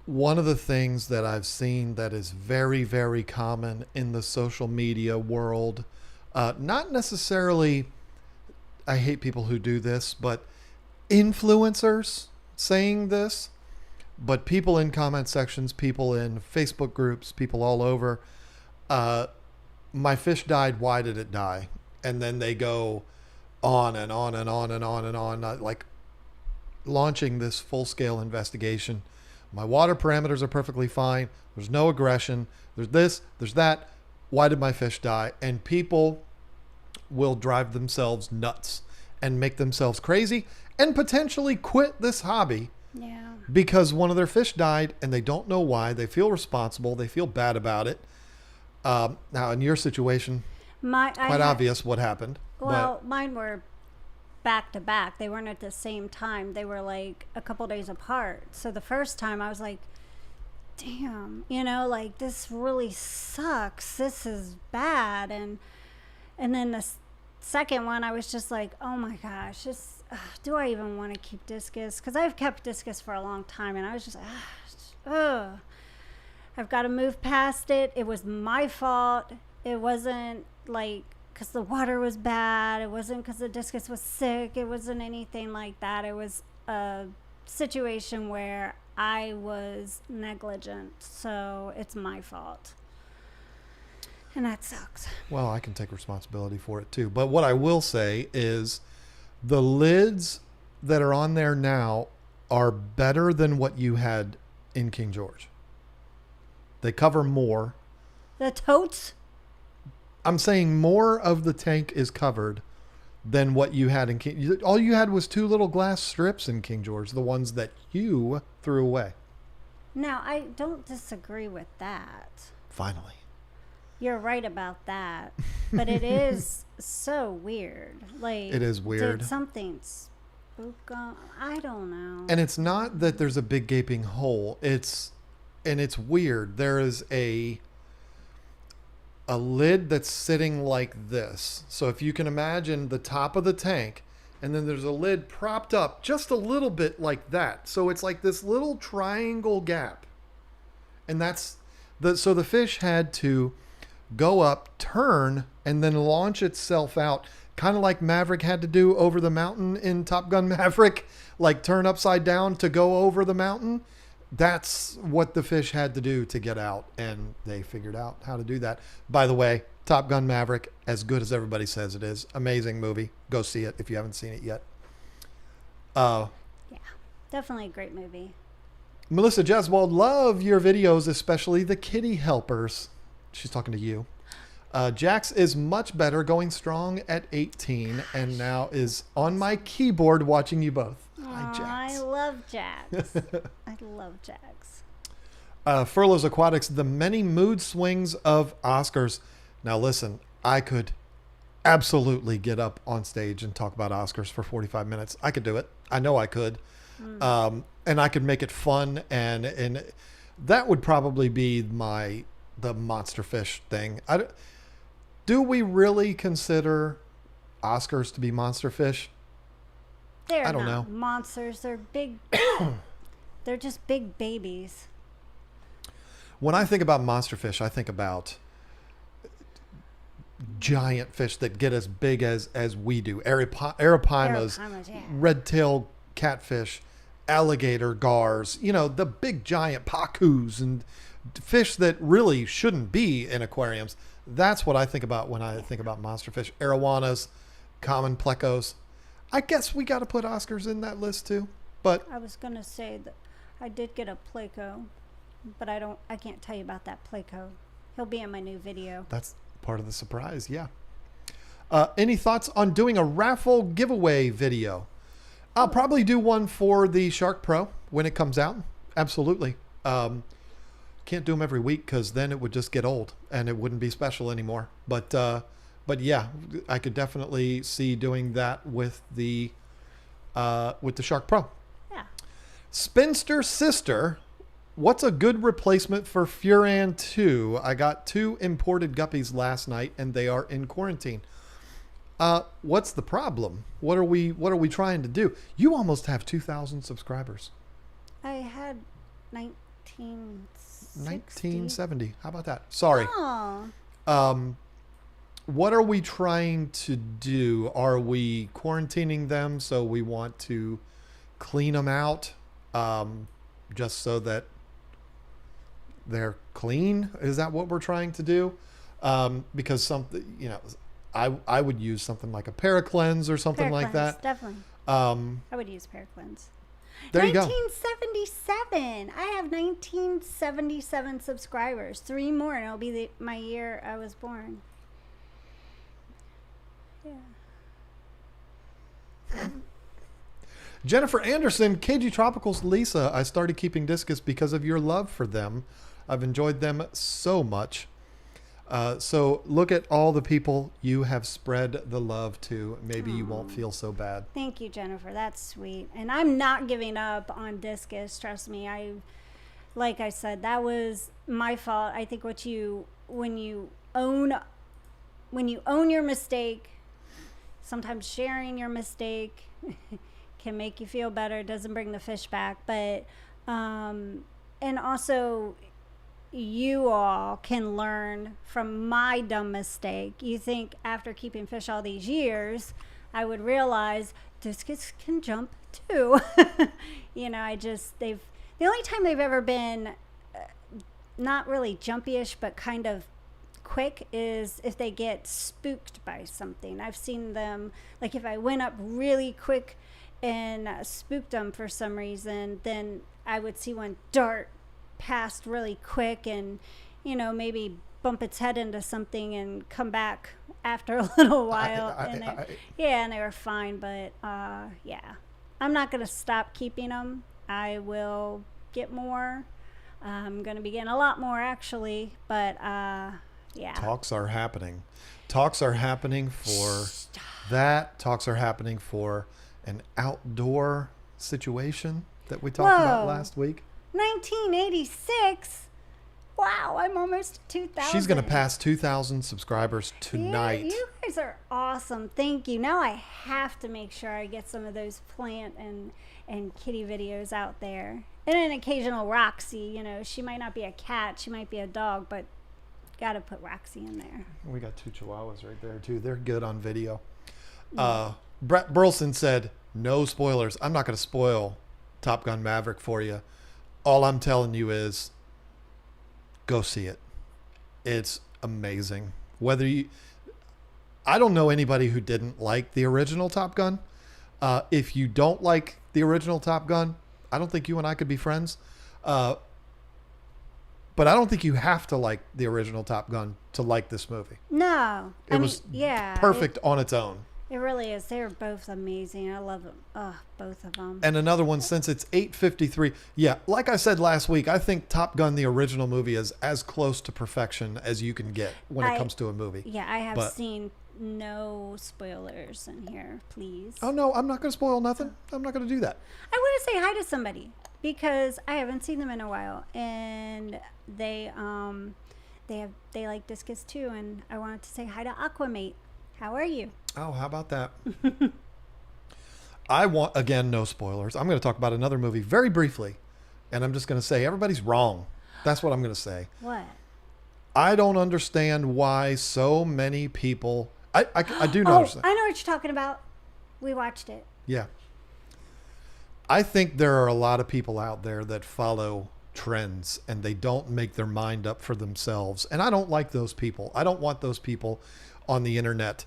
One of the things that I've seen that is very, very common in the social media world, not necessarily, I hate people who do this, but influencers saying this, but people in comment sections, people in Facebook groups, people all over, my fish died, why did it die? And then they go on and on and on and on and on, like launching this full-scale investigation. My water parameters are perfectly fine. There's no aggression. There's this, there's that. Why did my fish die? And people will drive themselves nuts and make themselves crazy and potentially quit this hobby. Yeah. Because one of their fish died and they don't know why. They feel responsible. They feel bad about it. Now, in your situation, quite obvious what happened. Well, mine were back to back. They weren't at the same time. They were like a couple days apart. So the first time I was like, damn, like this really sucks. This is bad. And then the second one, I was just like, oh my gosh, do I even want to keep discus? Because I've kept discus for a long time, and I was just, I've got to move past it. It was my fault. It wasn't like because the water was bad. It wasn't because the discus was sick. It wasn't anything like that. It was a situation where I was negligent, so it's my fault. And that sucks. Well, I can take responsibility for it too. But what I will say is the lids that are on there now are better than what you had in King George. They cover more. The totes? I'm saying more of the tank is covered than what you had in King. All you had was 2 little glass strips in King George, the ones that you threw away. Now, I don't disagree with that. Finally. You're right about that. But it is so weird. Like, it is weird. Did something spook on? I don't know. And it's not that there's a big gaping hole. It's weird. There is a lid that's sitting like this. So if you can imagine the top of the tank, and then there's a lid propped up just a little bit like that. So it's like this little triangle gap. And so the fish had to go up, turn, and then launch itself out, kind of like Maverick had to do over the mountain in Top Gun Maverick, like turn upside down to go over the mountain. That's what the fish had to do to get out, and they figured out how to do that. By the way, Top Gun Maverick, as good as everybody says it is, amazing movie. Go see it if you haven't seen it yet. Yeah, definitely a great movie. Melissa Jeswald, love your videos, especially the kitty helpers. She's talking to you. Jax is much better, going strong at 18, and now is on my keyboard watching you both. Hi, Jax. I love Jax. I love Jax. Furloughs Aquatics, the many mood swings of Oscars. Now listen, I could absolutely get up on stage and talk about Oscars for 45 minutes. I could do it. I know I could. And I could make it fun, and that would probably be the monster fish thing. Do we really consider Oscars to be monster fish? They're I don't not know. monsters. They're big. They're just big babies. When I think about monster fish, I think about giant fish that get as big as we do. Arapimas, yeah. red-tailed catfish, alligator gars, the big giant pacus and fish that really shouldn't be in aquariums. That's what I think about when I think about monster fish. Arowanas, common plecos. I guess we got to put Oscars in that list too. But I was going to say that I did get a pleco, but I can't tell you about that pleco. He'll be in my new video. That's part of the surprise, yeah. Any thoughts on doing a raffle giveaway video? I'll probably do one for the Shark Pro when it comes out. Absolutely. Can't do them every week because then it would just get old and it wouldn't be special anymore. But yeah, I could definitely see doing that with the Shark Pro. Yeah. Spinster Sister, what's a good replacement for Furan 2? I got 2 imported guppies last night and they are in quarantine. What's the problem? What are we trying to do? You almost have 2,000 subscribers. I had 1960. 1970. How about that? Sorry. Oh. What are we trying to do? Are we quarantining them so we want to clean them out just so that they're clean? Is that what we're trying to do? Because something, I would use something like a Paracleanse or something like that. Definitely. I would use Paracleanse. There you go. 1977. I have 1977 subscribers. 3 more, and it'll be my year I was born. Yeah. Jennifer Anderson, KG Tropicals, Lisa, I started keeping discus because of your love for them. I've enjoyed them so much. So look at all the people you have spread the love to. Maybe you won't feel so bad. Thank you, Jennifer. That's sweet. And I'm not giving up on discus. Trust me. Like I said, that was my fault. I think when you own your mistake, sometimes sharing your mistake can make you feel better. It doesn't bring the fish back, but and also you all can learn from my dumb mistake. You think after keeping fish all these years, I would realize discus can jump too. The only time they've ever been not really jumpy-ish, but kind of quick is if they get spooked by something. I've seen them, like if I went up really quick and spooked them for some reason, then I would see one dart past really quick and maybe bump its head into something and come back after a little while. And they were fine. But I'm not going to stop keeping them. I will get more. I'm going to be getting a lot more actually, but talks are happening for that. Talks are happening for an outdoor situation that we talked about last week. 1986. Wow, I'm almost 2,000. She's going to pass 2,000 subscribers tonight. Yeah, you guys are awesome. Thank you. Now I have to make sure I get some of those plant and kitty videos out there. And an occasional Roxy. She might not be a cat. She might be a dog, but got to put Roxy in there. We got 2 Chihuahuas right there, too. They're good on video. Brett Burleson said, no spoilers. I'm not going to spoil Top Gun Maverick for you. All I'm telling you is go see it. It's amazing. I don't know anybody who didn't like the original Top Gun. If you don't like the original Top Gun, I don't think you and I could be friends. But I don't think you have to like the original Top Gun to like this movie. No. It was perfect on its own. It really is. They're both amazing. I love them. Both of them. And another one, since it's 8:53. Yeah, like I said last week, I think Top Gun, the original movie, is as close to perfection as you can get when it comes to a movie. Yeah, I have seen no spoilers in here, please. Oh, no, I'm not going to spoil nothing. I'm not going to do that. I want to say hi to somebody because I haven't seen them in a while. And they like discus too. And I wanted to say hi to Aquamate. How are you? Oh, how about that? I want, again, no spoilers. I'm going to talk about another movie very briefly. And I'm just going to say everybody's wrong. That's what I'm going to say. What? I don't understand why so many people... I do know. I know what you're talking about. We watched it. Yeah. I think there are a lot of people out there that follow trends and they don't make their mind up for themselves. And I don't like those people. I don't want those people on the internet.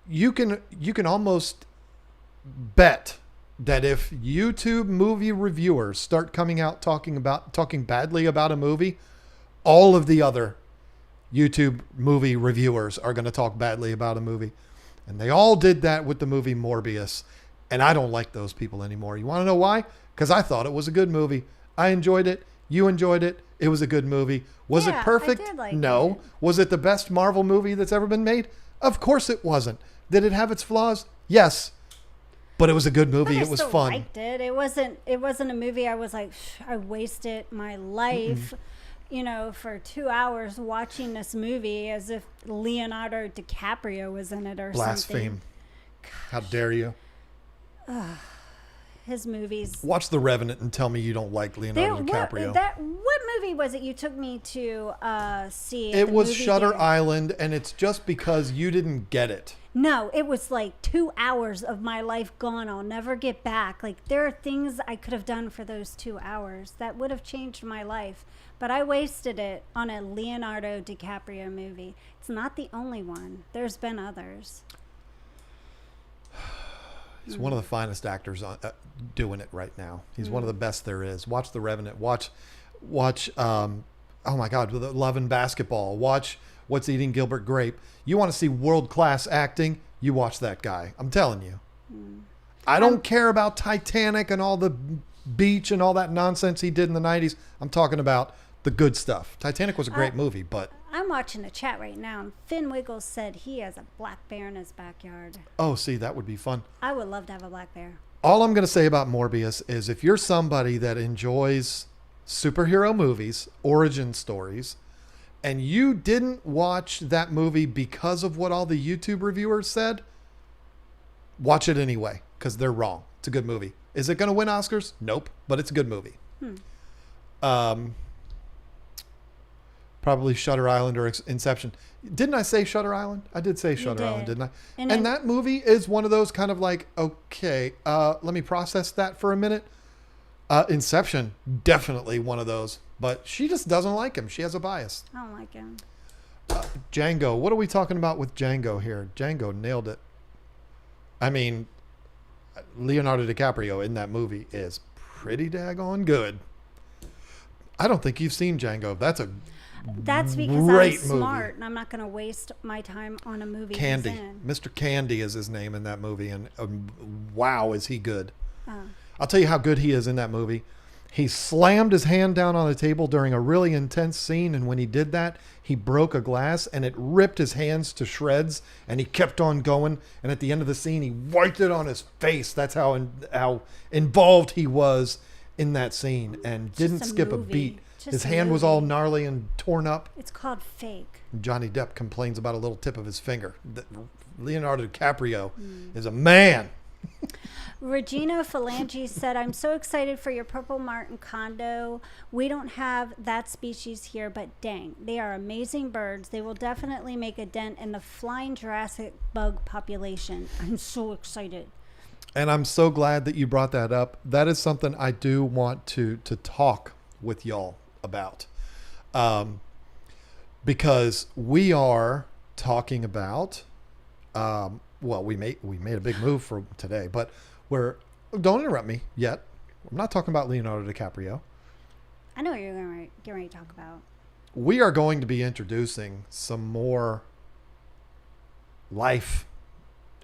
You can almost bet that if YouTube movie reviewers start coming out talking badly about a movie, all of the other YouTube movie reviewers are going to talk badly about a movie. And they all did that with the movie Morbius. And I don't like those people anymore. You want to know why? Because I thought it was a good movie. I enjoyed it. You enjoyed it. It was a good movie. Was it perfect? I did like No. it. Was it the best Marvel movie that's ever been made? Of course it wasn't. Did it have its flaws? Yes. But it was a good movie. It was still fun. Liked it. It wasn't a movie I was like, I wasted my life for 2 hours watching this movie as if Leonardo DiCaprio was in it or Blaspheme. something. How dare you? His movies. Watch The Revenant and tell me you don't like Leonardo DiCaprio. What movie was it you took me to see? It was Shutter Island, and it's just because you didn't get it. No, it was like 2 hours of my life gone. I'll never get back. Like, there are things I could have done for those 2 hours that would have changed my life. But I wasted it on a Leonardo DiCaprio movie. It's not the only one. There's been others. He's one of the finest actors doing it right now. He's one of the best there is. Watch The Revenant. Watch. Oh my God, Love and Basketball. Watch What's Eating Gilbert Grape. You want to see world-class acting? You watch that guy. I'm telling you. I don't care about Titanic and all the beach and all that nonsense he did in the 90s. I'm talking about the good stuff. Titanic was a great movie, but... I'm watching a chat right now, and Finn Wiggles said he has a black bear in his backyard. Oh, see, that would be fun. I would love to have a black bear. All I'm going to say about Morbius is if you're somebody that enjoys superhero movies, origin stories, and you didn't watch that movie because of what all the YouTube reviewers said, watch it anyway, because they're wrong. It's a good movie. Is it going to win Oscars? Nope, but it's a good movie. Probably Shutter Island or Inception. Didn't I say Shutter Island? I did say Shutter Island, didn't I? And that movie is one of those kind of like, okay, let me process that for a minute. Inception, definitely one of those. But she just doesn't like him. She has a bias. I don't like him. Django. What are we talking about with Django here? Django nailed it. I mean, Leonardo DiCaprio in that movie is pretty daggone good. I don't think you've seen Django. That's because I'm smart and I'm not going to waste my time on a movie. Candy. Mr. Candy is his name in that movie. And wow, is he good. I'll tell you how good he is in that movie. He slammed his hand down on the table during a really intense scene. And when he did that, he broke a glass and it ripped his hands to shreds. And he kept on going. And at the end of the scene, he wiped it on his face. That's how involved he was in that scene and didn't skip a beat. His hand was all gnarly and torn up. It's called fake. Johnny Depp complains about a little tip of his finger. Leonardo DiCaprio is a man. Regina Phalange said, I'm so excited for your purple martin condo. We don't have that species here, but dang, they are amazing birds. They will definitely make a dent in the flying Jurassic bug population. I'm so excited. And I'm so glad that you brought that up. That is something I do want to talk with y'all about, because we are talking about we made a big move for today, but don't interrupt me yet. I'm not talking about Leonardo DiCaprio. I know what you're going to get ready to talk about. We are going to be introducing some more life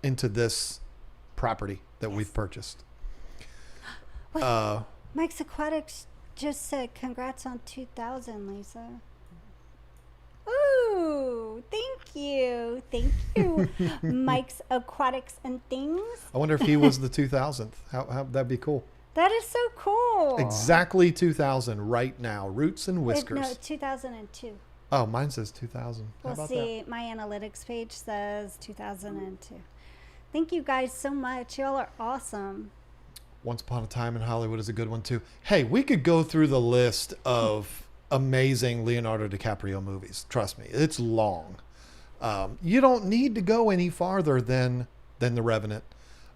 into this property that we've purchased. Mike's Aquatics just said, congrats on 2,000, Lisa. Ooh, thank you. Thank you, Mike's Aquatics and Things. I wonder if he was the 2000th. How that'd be cool. That is so cool. Exactly 2000 right now. Roots and whiskers. No, 2002. Oh, mine says 2000. How about that? My analytics page says 2002. Thank you guys so much. Y'all are awesome. Once Upon a Time in Hollywood is a good one too. Hey, we could go through the list of amazing Leonardo DiCaprio movies. Trust me, it's long. You don't need to go any farther than The Revenant.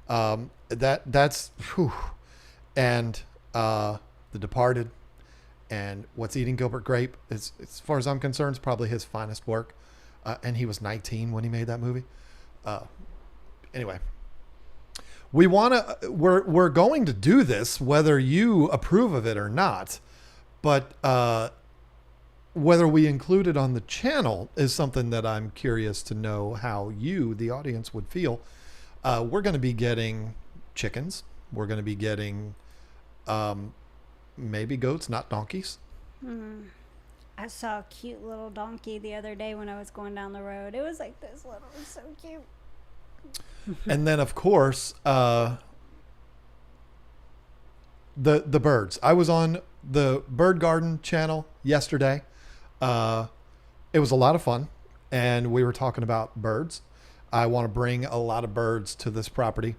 That's whew. And The Departed and What's Eating Gilbert Grape is, as far as I'm concerned, is probably his finest work. And he was 19 when he made that movie. Anyway. We're going to do this whether you approve of it or not, but whether we include it on the channel is something that I'm curious to know how you, the audience, would feel. We're going to be getting chickens. We're going to be getting maybe goats, not donkeys. I saw a cute little donkey the other day when I was going down the road. It was like this little, it was so cute. And then, of course, the birds. I was on the Bird Garden channel yesterday. It was a lot of fun, and we were talking about birds. I want to bring a lot of birds to this property.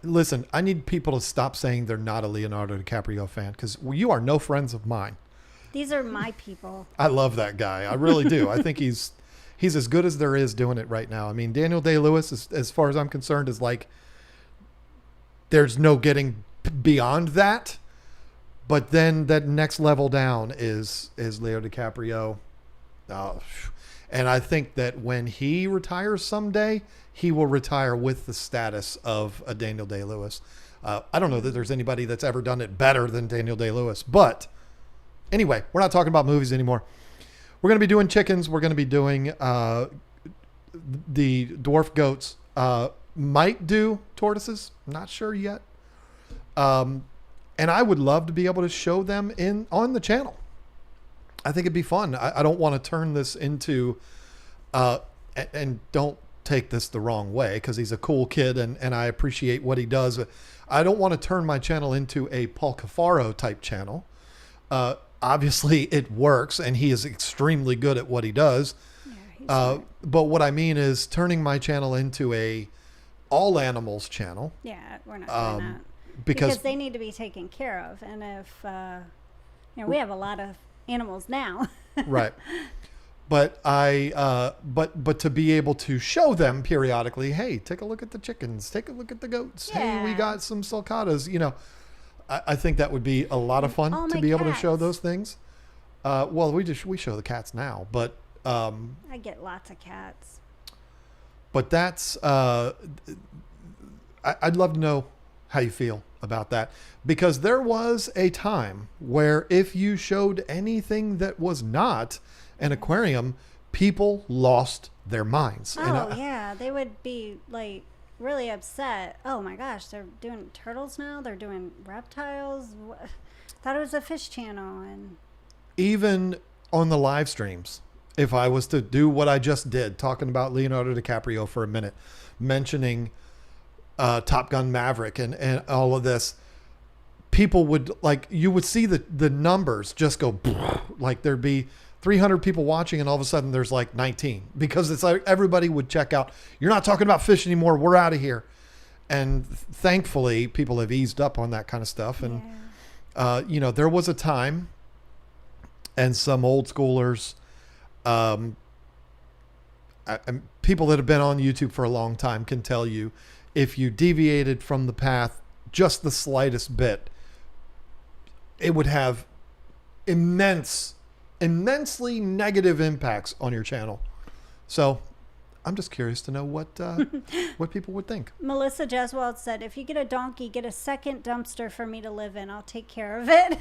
Listen, I need people to stop saying they're not a Leonardo DiCaprio fan, because you are no friends of mine. These are my people. I love that guy. I really do. I think he's as good as there is doing it right now. I mean, Daniel Day-Lewis, as far as I'm concerned, is like, there's no getting beyond that. But then that next level down is Leo DiCaprio. And I think that when he retires someday, he will retire with the status of a Daniel Day-Lewis. I don't know that there's anybody that's ever done it better than Daniel Day-Lewis. But anyway, we're not talking about movies anymore. We're going to be doing chickens. We're going to be doing the dwarf goats. Might do tortoises. Not sure yet. And I would love to be able to show them on the channel. I think it'd be fun. I don't want to turn this into, and don't take this the wrong way, because he's a cool kid and I appreciate what he does. I don't want to turn my channel into a Paul Cafaro type channel. Obviously it works and he is extremely good at what he does. Yeah, but what I mean is turning my channel into a all animals channel. Yeah, we're not doing that. Because they need to be taken care of. And if, we have a lot of animals now. Right. But but to be able to show them periodically, hey, take a look at the chickens, take a look at the goats. Yeah. Hey, we got some sulcatas, I think that would be a lot of fun to be able to show those things. Well, we show the cats now, but I get lots of cats. But that's I'd love to know how you feel about that, because there was a time where if you showed anything that was not an aquarium, people lost their minds. Yeah, they would be like really upset. Oh my gosh, they're doing turtles now, they're doing reptiles. Thought it was a fish channel. And even on the live streams, if I was to do what I just did, talking about Leonardo DiCaprio for a minute, mentioning Top Gun Maverick and all of this, people would, like, you would see the numbers just go like there'd be 300 people watching and all of a sudden there's like 19, because it's like everybody would check out. You're not talking about fish anymore. We're out of here. And thankfully people have eased up on that kind of stuff. And, there was a time, and some old schoolers, people that have been on YouTube for a long time can tell you, if you deviated from the path just the slightest bit, it would have immensely negative impacts on your channel. So I'm just curious to know what people would think. Melissa Jeswald said, if you get a donkey, get a second dumpster for me to live in. I'll take care of it.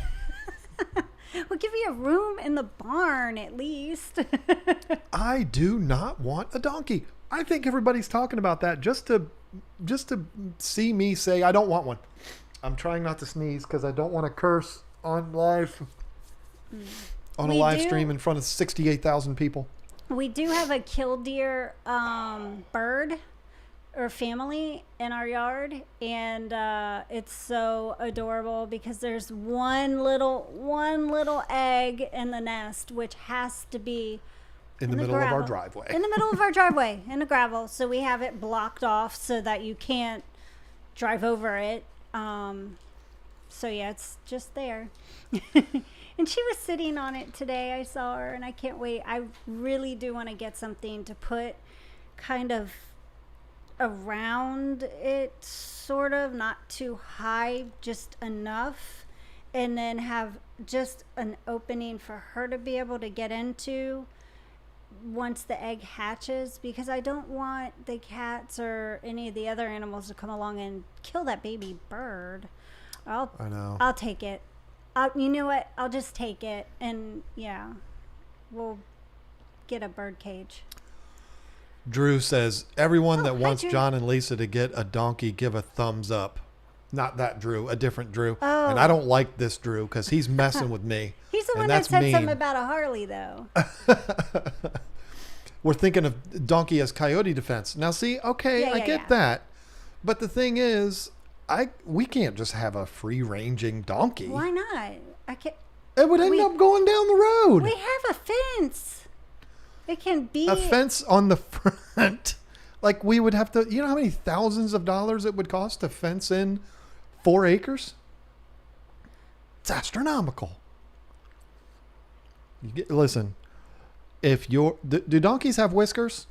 We'll give you a room in the barn at least. I do not want a donkey. I think everybody's talking about that just to see me say I don't want one. I'm trying not to sneeze because I don't want to curse on live on a live stream in front of 68,000 people. We do have a killdeer bird or family in our yard, and it's so adorable because there's one little egg in the nest, which has to be in the middle of our driveway. In the middle of our driveway, in the gravel. So we have it blocked off so that you can't drive over it. So yeah, it's just there. And she was sitting on it today. I saw her, and I can't wait. I really do want to get something to put kind of around it, sort of, not too high, just enough, and then have just an opening for her to be able to get into once the egg hatches, because I don't want the cats or any of the other animals to come along and kill that baby bird. I know. I'll take it. You know what? I'll just take it, and yeah, we'll get a bird cage. Drew says, everyone that wants John and Lisa to get a donkey, give a thumbs up. Not that Drew, a different Drew. Oh. And I don't like this Drew because he's messing with me. He's the one that said something about a Harley, though. We're thinking of donkey as coyote defense. Now, see, okay, I get that. But the thing is, we can't just have a free-ranging donkey. Why not? It would end up going down the road. We have a fence. It can be A fence on the front. Like we would have to, you know how many thousands of dollars it would cost to fence in 4 acres? It's astronomical. Listen, if do donkeys have whiskers?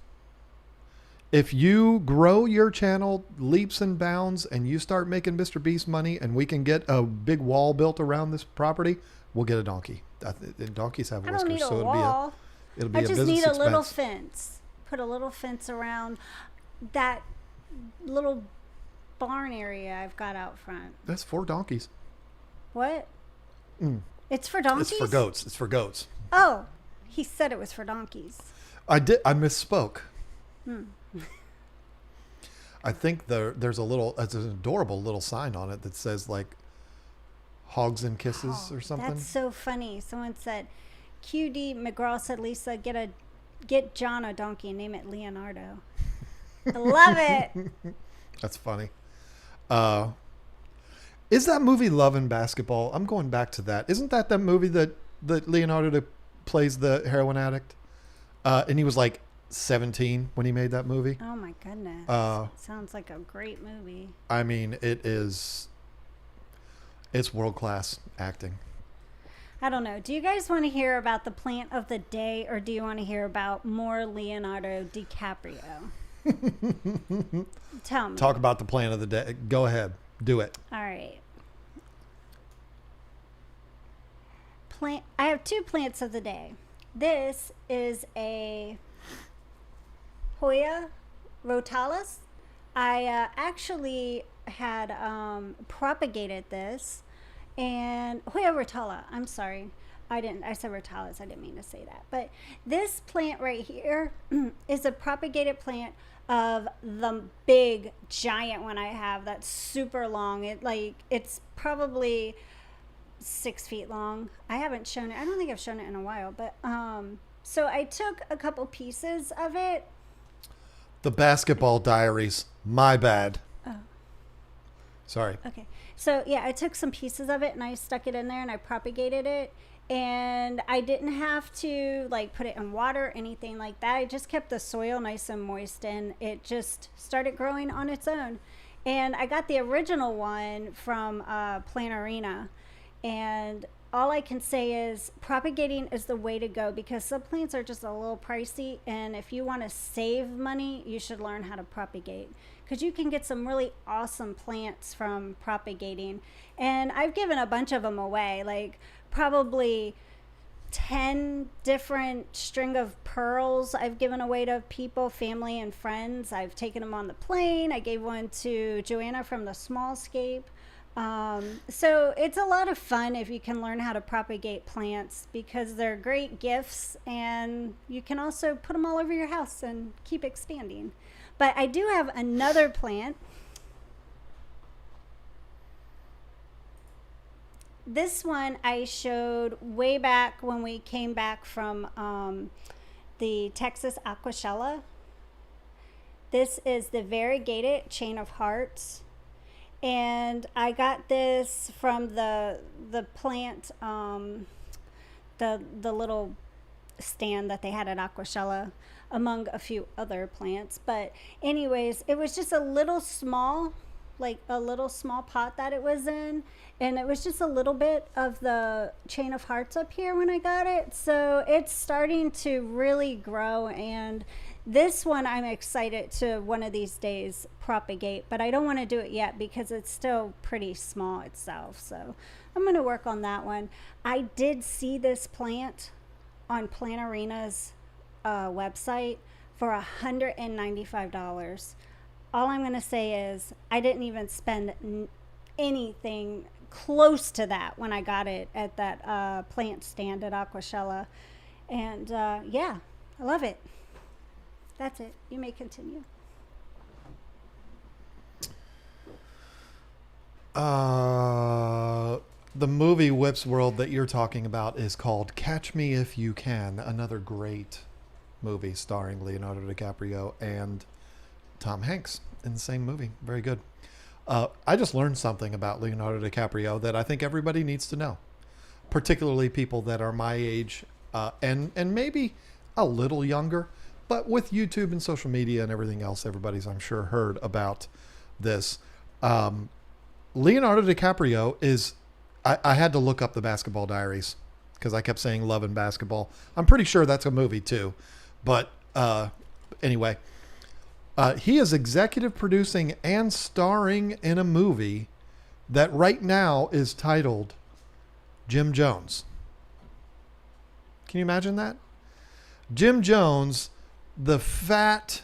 If you grow your channel leaps and bounds and you start making Mr. Beast money and we can get a big wall built around this property, we'll get a donkey. Donkeys have whiskers, I don't need a so wall. it'll be I a just business need a little expense. fence. Put a little fence around that little barn area I've got out front. That's 4 donkeys. What? It's for donkeys? It's for goats. It's for goats. Oh, he said it was for donkeys. I misspoke. I think there's it's an adorable little sign on it that says like hogs and kisses or something. That's so funny. Someone said, QD McGraw said, Lisa, get John a donkey and name it Leonardo. I love it. That's funny. Is that movie Love and Basketball? I'm going back to that. Isn't that movie that Leonardo plays the heroin addict? And he was like 17 when he made that movie. Oh my goodness. Sounds like a great movie. I mean, it's world-class acting. I don't know. Do you guys want to hear about the plant of the day, or do you want to hear about more Leonardo DiCaprio? Tell me. Talk about the plant of the day. Go ahead. Do it. All right. I have 2 plants of the day. This is a Hoya Rotalis. I actually had propagated this, and Hoya Rotala. I'm sorry, I said Rotalis. I didn't mean to say that. But this plant right here is a propagated plant of the big giant one I have. That's super long. It's probably 6 feet long. I haven't shown it. I don't think I've shown it in a while. But so I took a couple pieces of it. The Basketball Diaries. My bad. Oh. Sorry. Okay. So yeah, I took some pieces of it and I stuck it in there and I propagated it. And I didn't have to put it in water or anything like that. I just kept the soil nice and moist and it just started growing on its own. And I got the original one from Plant Arena. And all I can say is propagating is the way to go because some plants are just a little pricey. And if you want to save money, you should learn how to propagate because you can get some really awesome plants from propagating. And I've given a bunch of them away, probably 10 different string of pearls I've given away to people, family and friends. I've taken them on the plane. I gave one to Joanna from the Smallscape. So it's a lot of fun if you can learn how to propagate plants because they're great gifts and you can also put them all over your house and keep expanding. But I do have another plant. This one I showed way back when we came back from the Texas Aquashella. This is the Variegated Chain of Hearts. And I got this from the plant, the little stand that they had at Aquashella, among a few other plants. But anyways, it was just a little small pot that it was in. And it was just a little bit of the Chain of Hearts up here when I got it. So it's starting to really grow. And this one I'm excited to one of these days propagate, but I don't want to do it yet because it's still pretty small itself. So I'm going to work on that one. I did see this plant on Plant Arena's website for $195. All I'm going to say is I didn't even spend anything close to that when I got it at that plant stand at Aquashella. And yeah, I love it. That's it. You may continue. The movie Whip's World that you're talking about is called Catch Me If You Can, another great movie starring Leonardo DiCaprio and Tom Hanks in the same movie. Very good. I just learned something about Leonardo DiCaprio that I think everybody needs to know. particularly people that are my age and maybe a little younger. But with YouTube and social media and everything else, everybody's, I'm sure, heard about this. Leonardo DiCaprio is, I had to look up the Basketball Diaries because I kept saying Love and Basketball. I'm pretty sure that's a movie too. But anyway, he is executive producing and starring in a movie that right now is titled Jim Jones. Can you imagine that? Jim Jones, the fat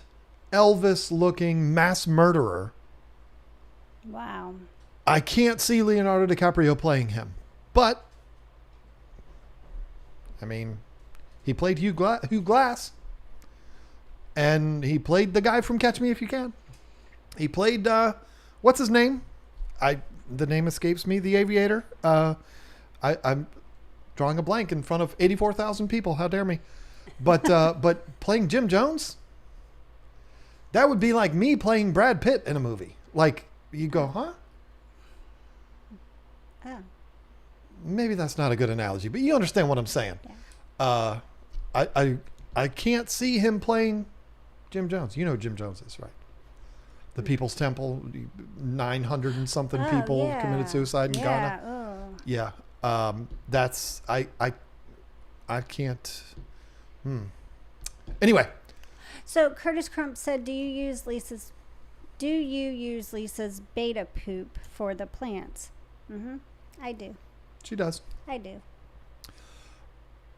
Elvis-looking mass murderer. Wow. I can't see Leonardo DiCaprio playing him. But, I mean, he played Hugh Glass. And he played the guy from Catch Me If You Can. He played, what's his name? The name escapes me, the aviator. I'm drawing a blank in front of 84,000 people. How dare me? But playing Jim Jones? That would be like me playing Brad Pitt in a movie. Like, you go, huh? Oh. Maybe that's not a good analogy, but you understand what I'm saying. Yeah. I can't see him playing Jim Jones. You know who Jim Jones is, right? The People's Temple, 900 and something people committed suicide in Ghana. Oh. Yeah. That's, I can't. Anyway. So Curtis Crump said, do you use Lisa's beta poop for the plants? Mm-hmm. I do. She does. I do.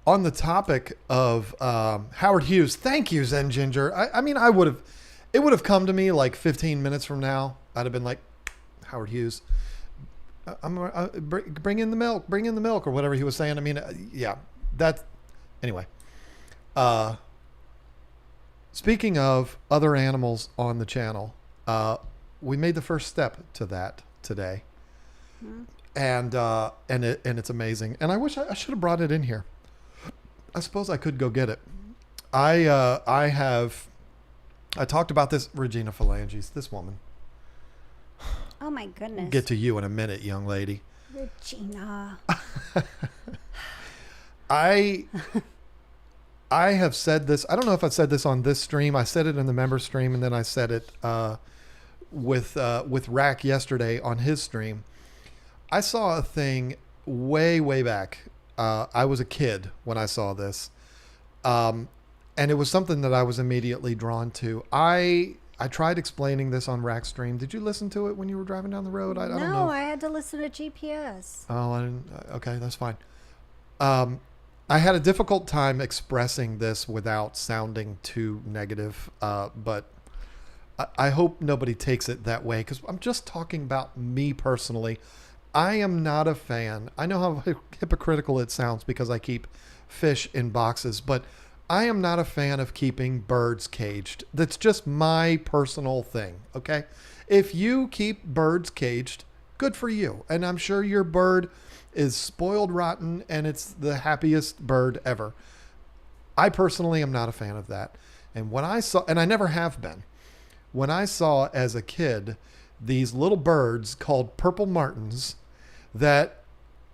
On the topic of Howard Hughes, thank you, Zen Ginger. I mean, it would have come to me like 15 minutes from now. I'd have been like, Howard Hughes, bring in the milk, or whatever he was saying. I mean, yeah, anyway. Speaking of other animals on the channel, we made the first step to that today. Mm-hmm. And it's amazing. And I wish I should have brought it in here. I suppose I could go get it. I talked about this, Regina Phalanges, this woman. Oh my goodness. Get to you in a minute, young lady. Regina. I have said this. I don't know if I've said this on this stream. I said it in the member stream, and then I said it with Rack yesterday on his stream. I saw a thing way back. I was a kid when I saw this. And it was something that I was immediately drawn to. I tried explaining this on Rack stream. Did you listen to it when you were driving down the road? I don't know. No, I had to listen to GPS. Oh, I didn't. Okay, that's fine. I had a difficult time expressing this without sounding too negative. But I hope nobody takes it that way, because I'm just talking about me personally. I am not a fan. I know how hypocritical it sounds because I keep fish in boxes, but I am not a fan of keeping birds caged. That's just my personal thing, okay? If you keep birds caged, good for you. And I'm sure your bird is spoiled rotten and it's the happiest bird ever. I personally am not a fan of that. And when I saw, and I never have been, when I saw as a kid these little birds called purple martins that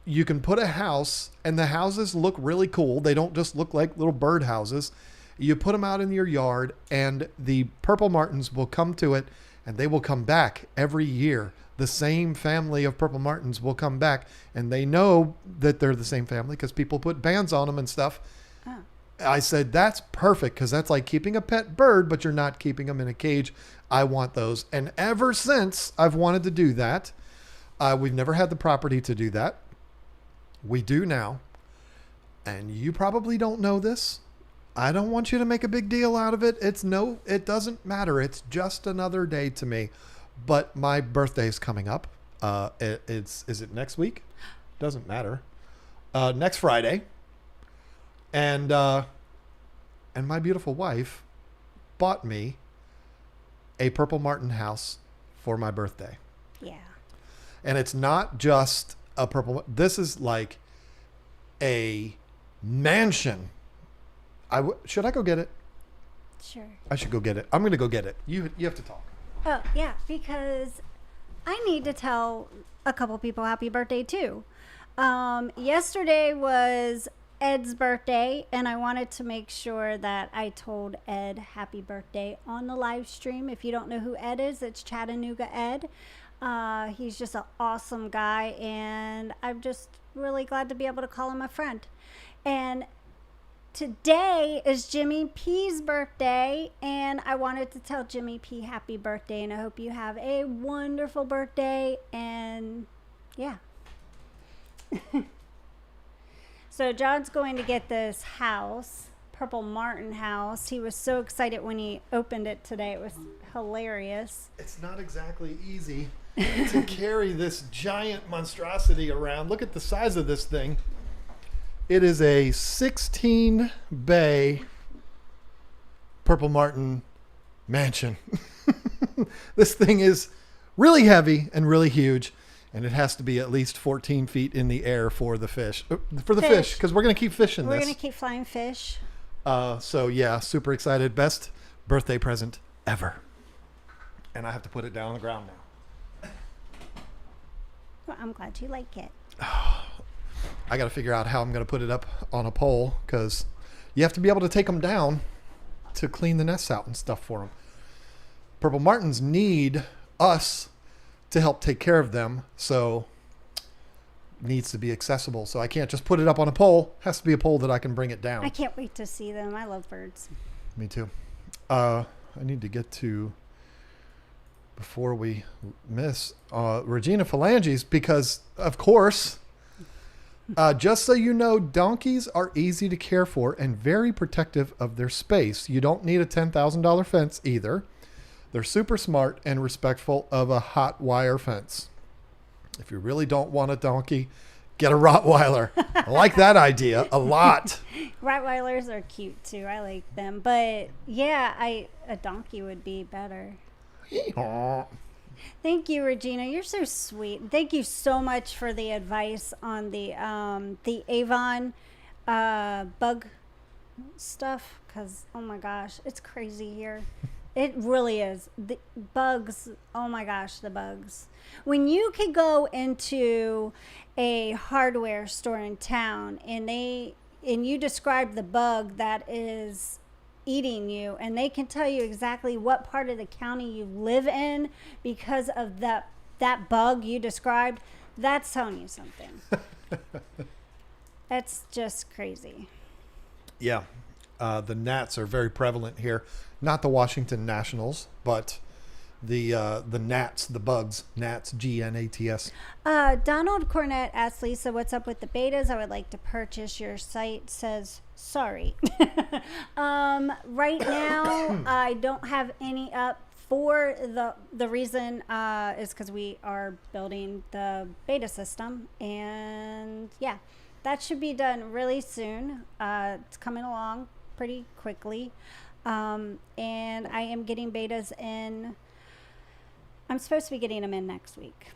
you can put a house, and the houses look really cool. They don't just look like little bird houses. You put them out in your yard, and the purple martins will come to it, and they will come back every year. The same family of purple martins will come back, and they know that they're the same family because people put bands on them and stuff. Oh. I said, that's perfect, because that's like keeping a pet bird, but you're not keeping them in a cage. I want those. And ever since, I've wanted to do that. We've never had the property to do that. We do now. And you probably don't know this. I don't want you to make a big deal out of it. It doesn't matter. It's just another day to me. But my birthday is coming up. Is it next week? Doesn't matter. Next Friday. And my beautiful wife bought me a purple martin house for my birthday. Yeah. And it's not just a purple. This is like a mansion. Should I go get it? Sure. I should go get it. I'm going to go get it. You have to talk. Oh, yeah, because I need to tell a couple people happy birthday too. Yesterday was Ed's birthday, and I wanted to make sure that I told Ed happy birthday on the live stream. If you don't know who Ed is, it's Chattanooga Ed. He's just an awesome guy, and I'm just really glad to be able to call him a friend. And today is Jimmy P's birthday, and I wanted to tell Jimmy P happy birthday, and I hope you have a wonderful birthday, and yeah. So John's going to get this house, Purple Martin house. He was so excited when he opened it today. It was hilarious. It's not exactly easy to carry this giant monstrosity around. Look at the size of this thing. It is a 16 bay Purple Martin mansion. This thing is really heavy and really huge, and it has to be at least 14 feet in the air for the fish. For the fish, because we're going to keep fishing this. We're going to keep flying fish. So yeah, super excited. Best birthday present ever. And I have to put it down on the ground now. Well, I'm glad you like it. I got to figure out how I'm going to put it up on a pole, because you have to be able to take them down to clean the nests out and stuff for them. Purple Martins need us to help take care of them, so it needs to be accessible. So I can't just put it up on a pole. It has to be a pole that I can bring it down. I can't wait to see them. I love birds. Me too. I need to get to, before we miss, Regina Phalanges, because, of course, just so you know, donkeys are easy to care for and very protective of their space. You don't need a $10,000 fence either. They're super smart and respectful of a hot wire fence. If you really don't want a donkey, get a Rottweiler. I like that idea a lot. Rottweilers are cute too. I like them. But yeah, a donkey would be better. Thank you, Regina. You're so sweet. Thank you so much for the advice on the Avon bug stuff, because oh my gosh, it's crazy here. It really is. The bugs, oh my gosh, the bugs. When you could go into a hardware store in town and you describe the bug that is eating you, and they can tell you exactly what part of the county you live in because of that bug you described, that's telling you something. That's just crazy. Yeah. The gnats are very prevalent here. Not the Washington Nationals, but the gnats, the bugs. Gnats, G-N-A-T-S. Donald Cornett asked Lisa, what's up with the betas? I would like to purchase your site. Says, sorry. Right now, I don't have any up. For the reason is because we are building the beta system. And yeah, that should be done really soon. It's coming along pretty quickly. And I am getting betas in. I'm supposed to be getting them in next week.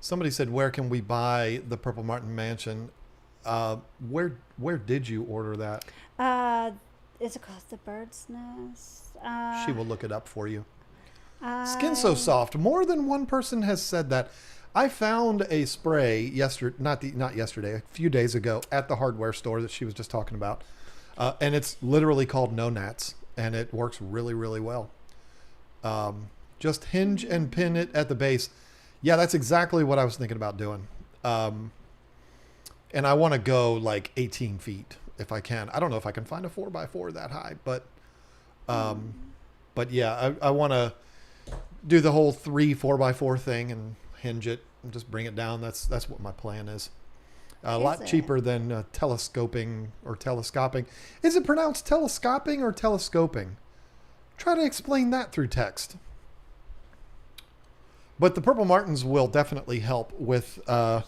Somebody said, where can we buy the Purple Martin Mansion? Where did you order that? Is it called the Bird's Nest? She will look it up for you. Skin so soft. More than one person has said that. I found a spray yesterday, not yesterday, a few days ago at the hardware store that she was just talking about. And it's literally called No Gnats, and it works really, really well. Just hinge and pin it at the base. Yeah, that's exactly what I was thinking about doing. And I want to go like 18 feet if I can. I don't know if I can find a 4x4 that high, but yeah, I want to do the whole 4x4 thing and hinge it and just bring it down. That's what my plan is. A lot cheaper than telescoping or telescoping. Is it pronounced telescoping or telescoping? Try to explain that through text. But the Purple Martins will definitely help with the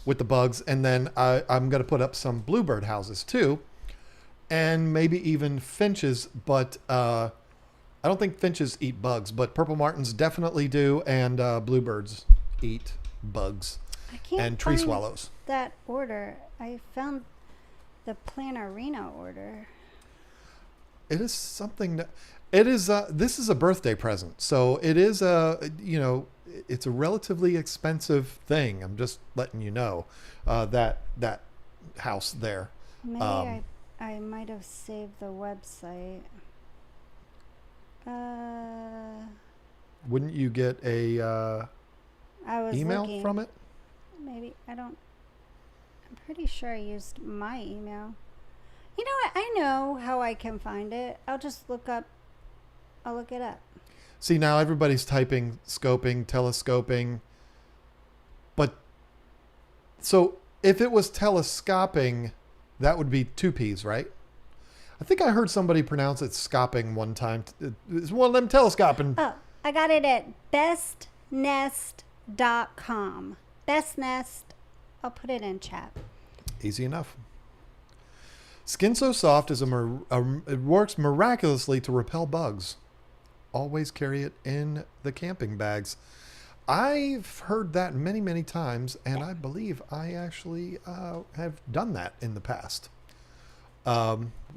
bugs. And then I'm going to put up some bluebird houses too. And maybe even finches. But I don't think finches eat bugs. But Purple Martins definitely do. And bluebirds eat bugs. I can't and tree find swallows. That order. I found the Planarino order. it is something that it is. This is a birthday present, so it is it's a relatively expensive thing. I'm just letting you know that house there. Maybe I might have saved the website. Wouldn't you get a I was email looking. from it? Maybe I don't. I'm pretty sure I used my email. You know what? I know how I can find it. I'll just look up. I'll look it up. See, now everybody's typing scoping, telescoping. But so if it was telescoping, that would be 2 P's, right? I think I heard somebody pronounce it scoping one time. It's one of them telescoping. Oh, I got it at bestnest.com. Best Nest. I'll put it in chat. Easy enough. Skin So Soft is it works miraculously to repel bugs. Always carry it in the camping bags. I've heard that many, many times, and I believe I actually have done that in the past.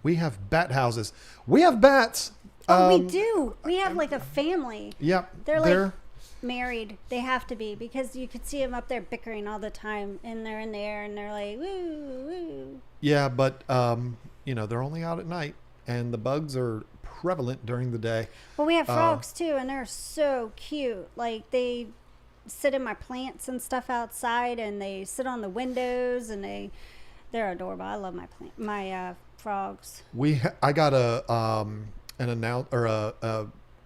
We have bat houses. We have bats. Oh, we do. We have like a family. Yep. They're like married. They have to be, because you could see them up there bickering all the time, and they're in the air and they're like woo woo. Yeah, but they're only out at night, and the bugs are prevalent during the day. Well, we have frogs too, and they're so cute. Like, they sit in my plants and stuff outside, and they sit on the windows, and they're adorable. I love my frogs. I got a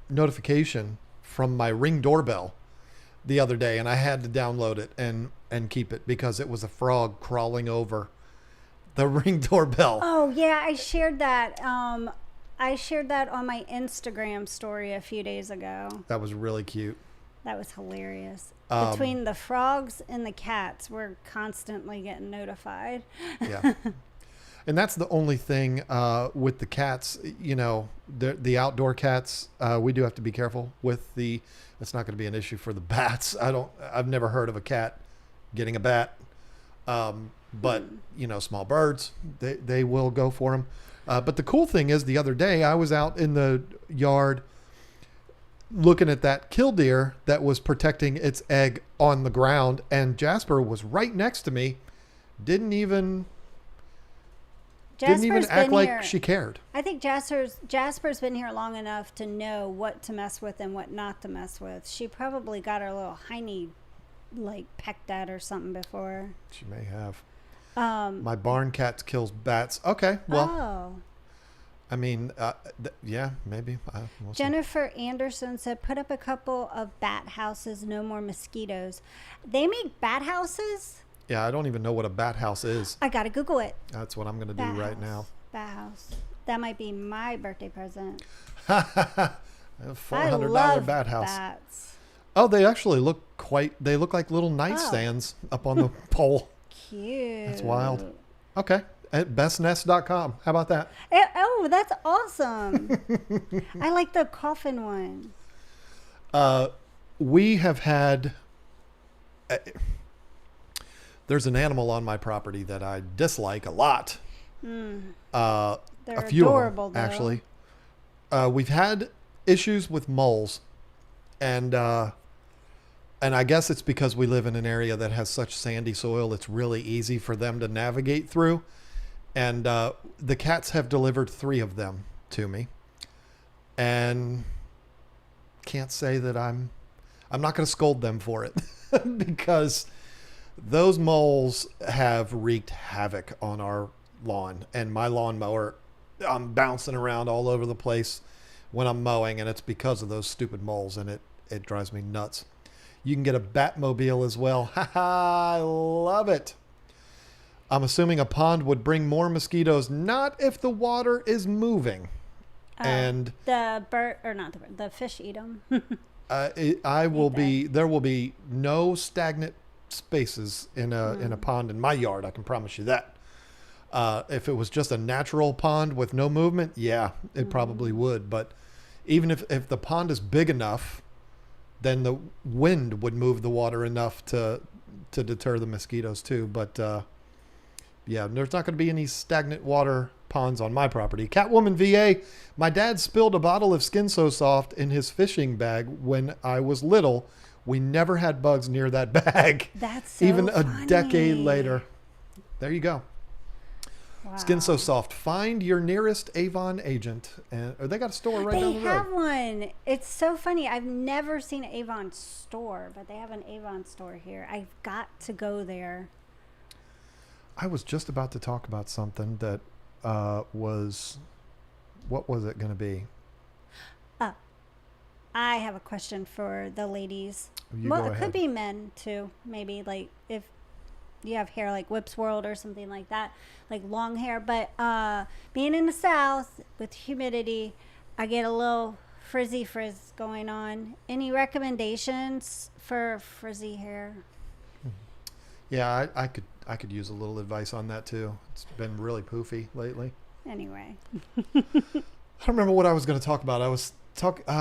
notification from my Ring doorbell the other day, and I had to download it and keep it because it was a frog crawling over the Ring doorbell. Oh yeah, I shared that. I shared that on my Instagram story a few days ago. That was really cute. That was hilarious. Between the frogs and the cats, we're constantly getting notified. Yeah. And that's the only thing with the cats, the outdoor cats, we do have to be careful with it's not going to be an issue for the bats. I've never heard of a cat getting a bat. But small birds, they will go for them. But the cool thing is, the other day I was out in the yard looking at that killdeer that was protecting its egg on the ground, and Jasper was right next to me. Didn't even act like she cared. I think Jasper's been here long enough to know what to mess with and what not to mess with. She probably got her little hiney pecked at or something before. She may have. My barn cat kills bats. Okay, well. Oh. I mean, yeah, maybe. We'll Jennifer Anderson said, put up a couple of bat houses, no more mosquitoes. They make bat houses? Yeah, I don't even know what a bat house is. I got to Google it. That's what I'm going to do right now. Bat house. That might be my birthday present. $400 bat house. Bats. Oh, they actually look they look like little nightstands up on the pole. Cute. That's wild. Okay. At bestnest.com. How about that? Oh, that's awesome. I like the coffin one. We have had... there's an animal on my property that I dislike a lot. They're a few adorable, of them, actually. We've had issues with moles. And I guess it's because we live in an area that has such sandy soil. It's really easy for them to navigate through. And the cats have delivered 3 of them to me. And can't say that I'm not going to scold them for it because those moles have wreaked havoc on our lawn. And my lawnmower, I'm bouncing around all over the place when I'm mowing, and it's because of those stupid moles, and it drives me nuts. You can get a Batmobile as well. Ha ha, I love it. I'm assuming a pond would bring more mosquitoes, not if the water is moving. And the bird, or not the bird, the fish eat them. there will be no stagnant spaces in a pond in my yard. I can promise you that. If it was just a natural pond with no movement, yeah, it probably would. But even if the pond is big enough, then the wind would move the water enough to deter the mosquitoes too. But Yeah, there's not going to be any stagnant water ponds on my property. Catwoman VA, my dad spilled a bottle of Skin So Soft in his fishing bag when I was little. We never had bugs near that bag. That's so even funny. a decade later. There you go. Wow. Skin So Soft. Find your nearest Avon agent. And or they got a store right down the They road. have one. It's so funny. I've never seen an Avon store, but they have an Avon store here. I've got to go there. I was just about to talk about something that was, what was it going to be? I have a question for the ladies. You Well, go it ahead. could be men too. Maybe like if you have hair like Whip's World or something like that, like long hair. But being in the South with humidity, I get a little frizz going on. Any recommendations for frizzy hair? Yeah, I could use a little advice on that too. It's been really poofy lately. Anyway, I don't remember what I was going to talk about. I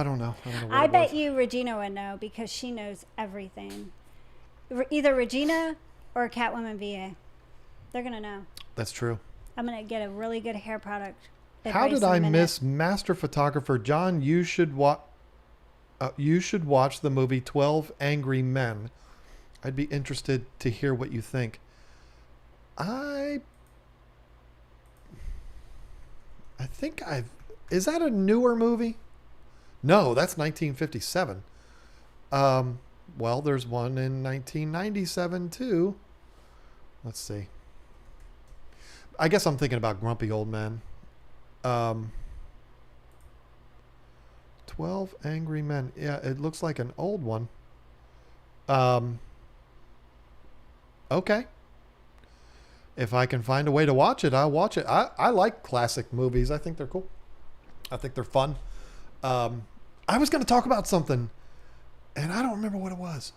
don't know. What I it bet was. you Regina would know because she knows everything. Either Regina or Catwoman VA. They're going to know. That's true. I'm going to get a really good hair product. How advice did in a I minute. miss master photographer John? You should watch the movie 12 Angry Men. I'd be interested to hear what you think. I think is that a newer movie? No, that's 1957. Well, there's one in 1997 too. Let's see. I guess I'm thinking about Grumpy Old Men. 12 Angry Men. Yeah, it looks like an old one. Okay. If I can find a way to watch it, I'll watch it. I like classic movies. I think they're cool. I think they're fun. I was going to talk about something, and I don't remember what it was.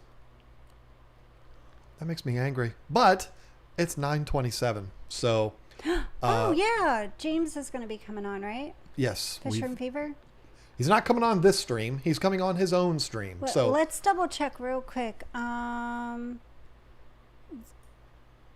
That makes me angry. But it's 9:27, so... Oh, yeah. James is going to be coming on, right? Yes. Fish Room Fever? He's not coming on this stream. He's coming on his own stream. So Let's double check real quick.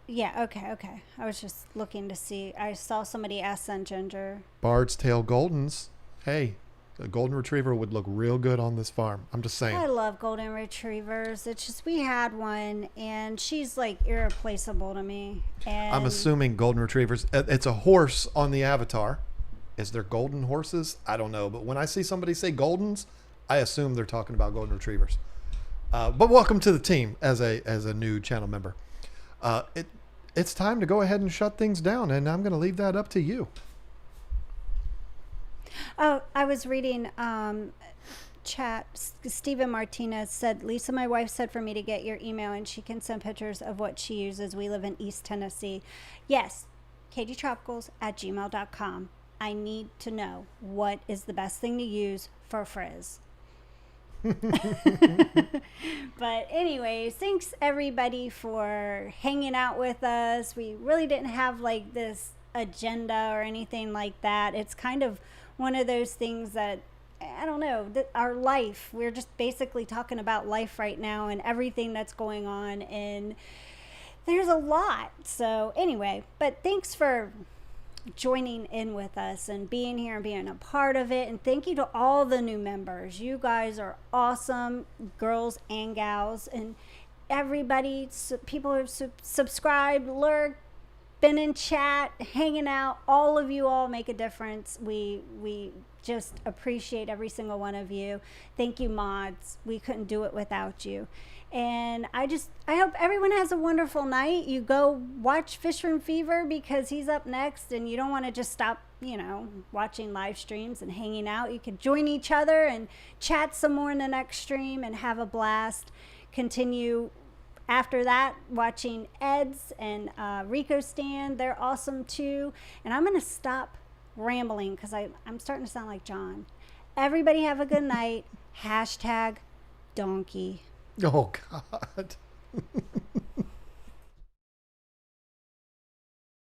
Yeah, okay. I was just looking to see. I saw somebody ask Sun Ginger. Bard's Tail Goldens. Hey, a golden retriever would look real good on this farm. I'm just saying. I love golden retrievers. It's just we had one, and she's like irreplaceable to me. And I'm assuming golden retrievers. It's a horse on the avatar. Is there golden horses? I don't know. But when I see somebody say goldens, I assume they're talking about golden retrievers. But welcome to the team as a new channel member. It's time to go ahead and shut things down, and I'm going to leave that up to you. Oh, I was reading chat. Stephen Martinez said, Lisa, my wife said for me to get your email and she can send pictures of what she uses. We live in East Tennessee. Yes, kgtropicals@gmail.com. I need to know what is the best thing to use for frizz. But anyways, thanks everybody for hanging out with us. We really didn't have like this agenda or anything like that. It's kind of one of those things that I don't know, that our life, we're just basically talking about life right now and everything that's going on, and there's a lot. So anyway, but thanks for joining in with us and being here and being a part of it. And thank you to all the new members. You guys are awesome, girls and gals, and everybody, people who've subscribed, lurked, been in chat, hanging out. All of you all make a difference. We just appreciate every single one of you. Thank you, mods. We couldn't do it without you. And I hope everyone has a wonderful night. You go watch Fish Room Fever because he's up next, and you don't want to just stop, watching live streams and hanging out. You can join each other and chat some more in the next stream and have a blast. Continue after that watching Ed's and Rico Stand. They're awesome too. And I'm going to stop rambling because I'm starting to sound like John. Everybody have a good night. #donkey. Oh, God.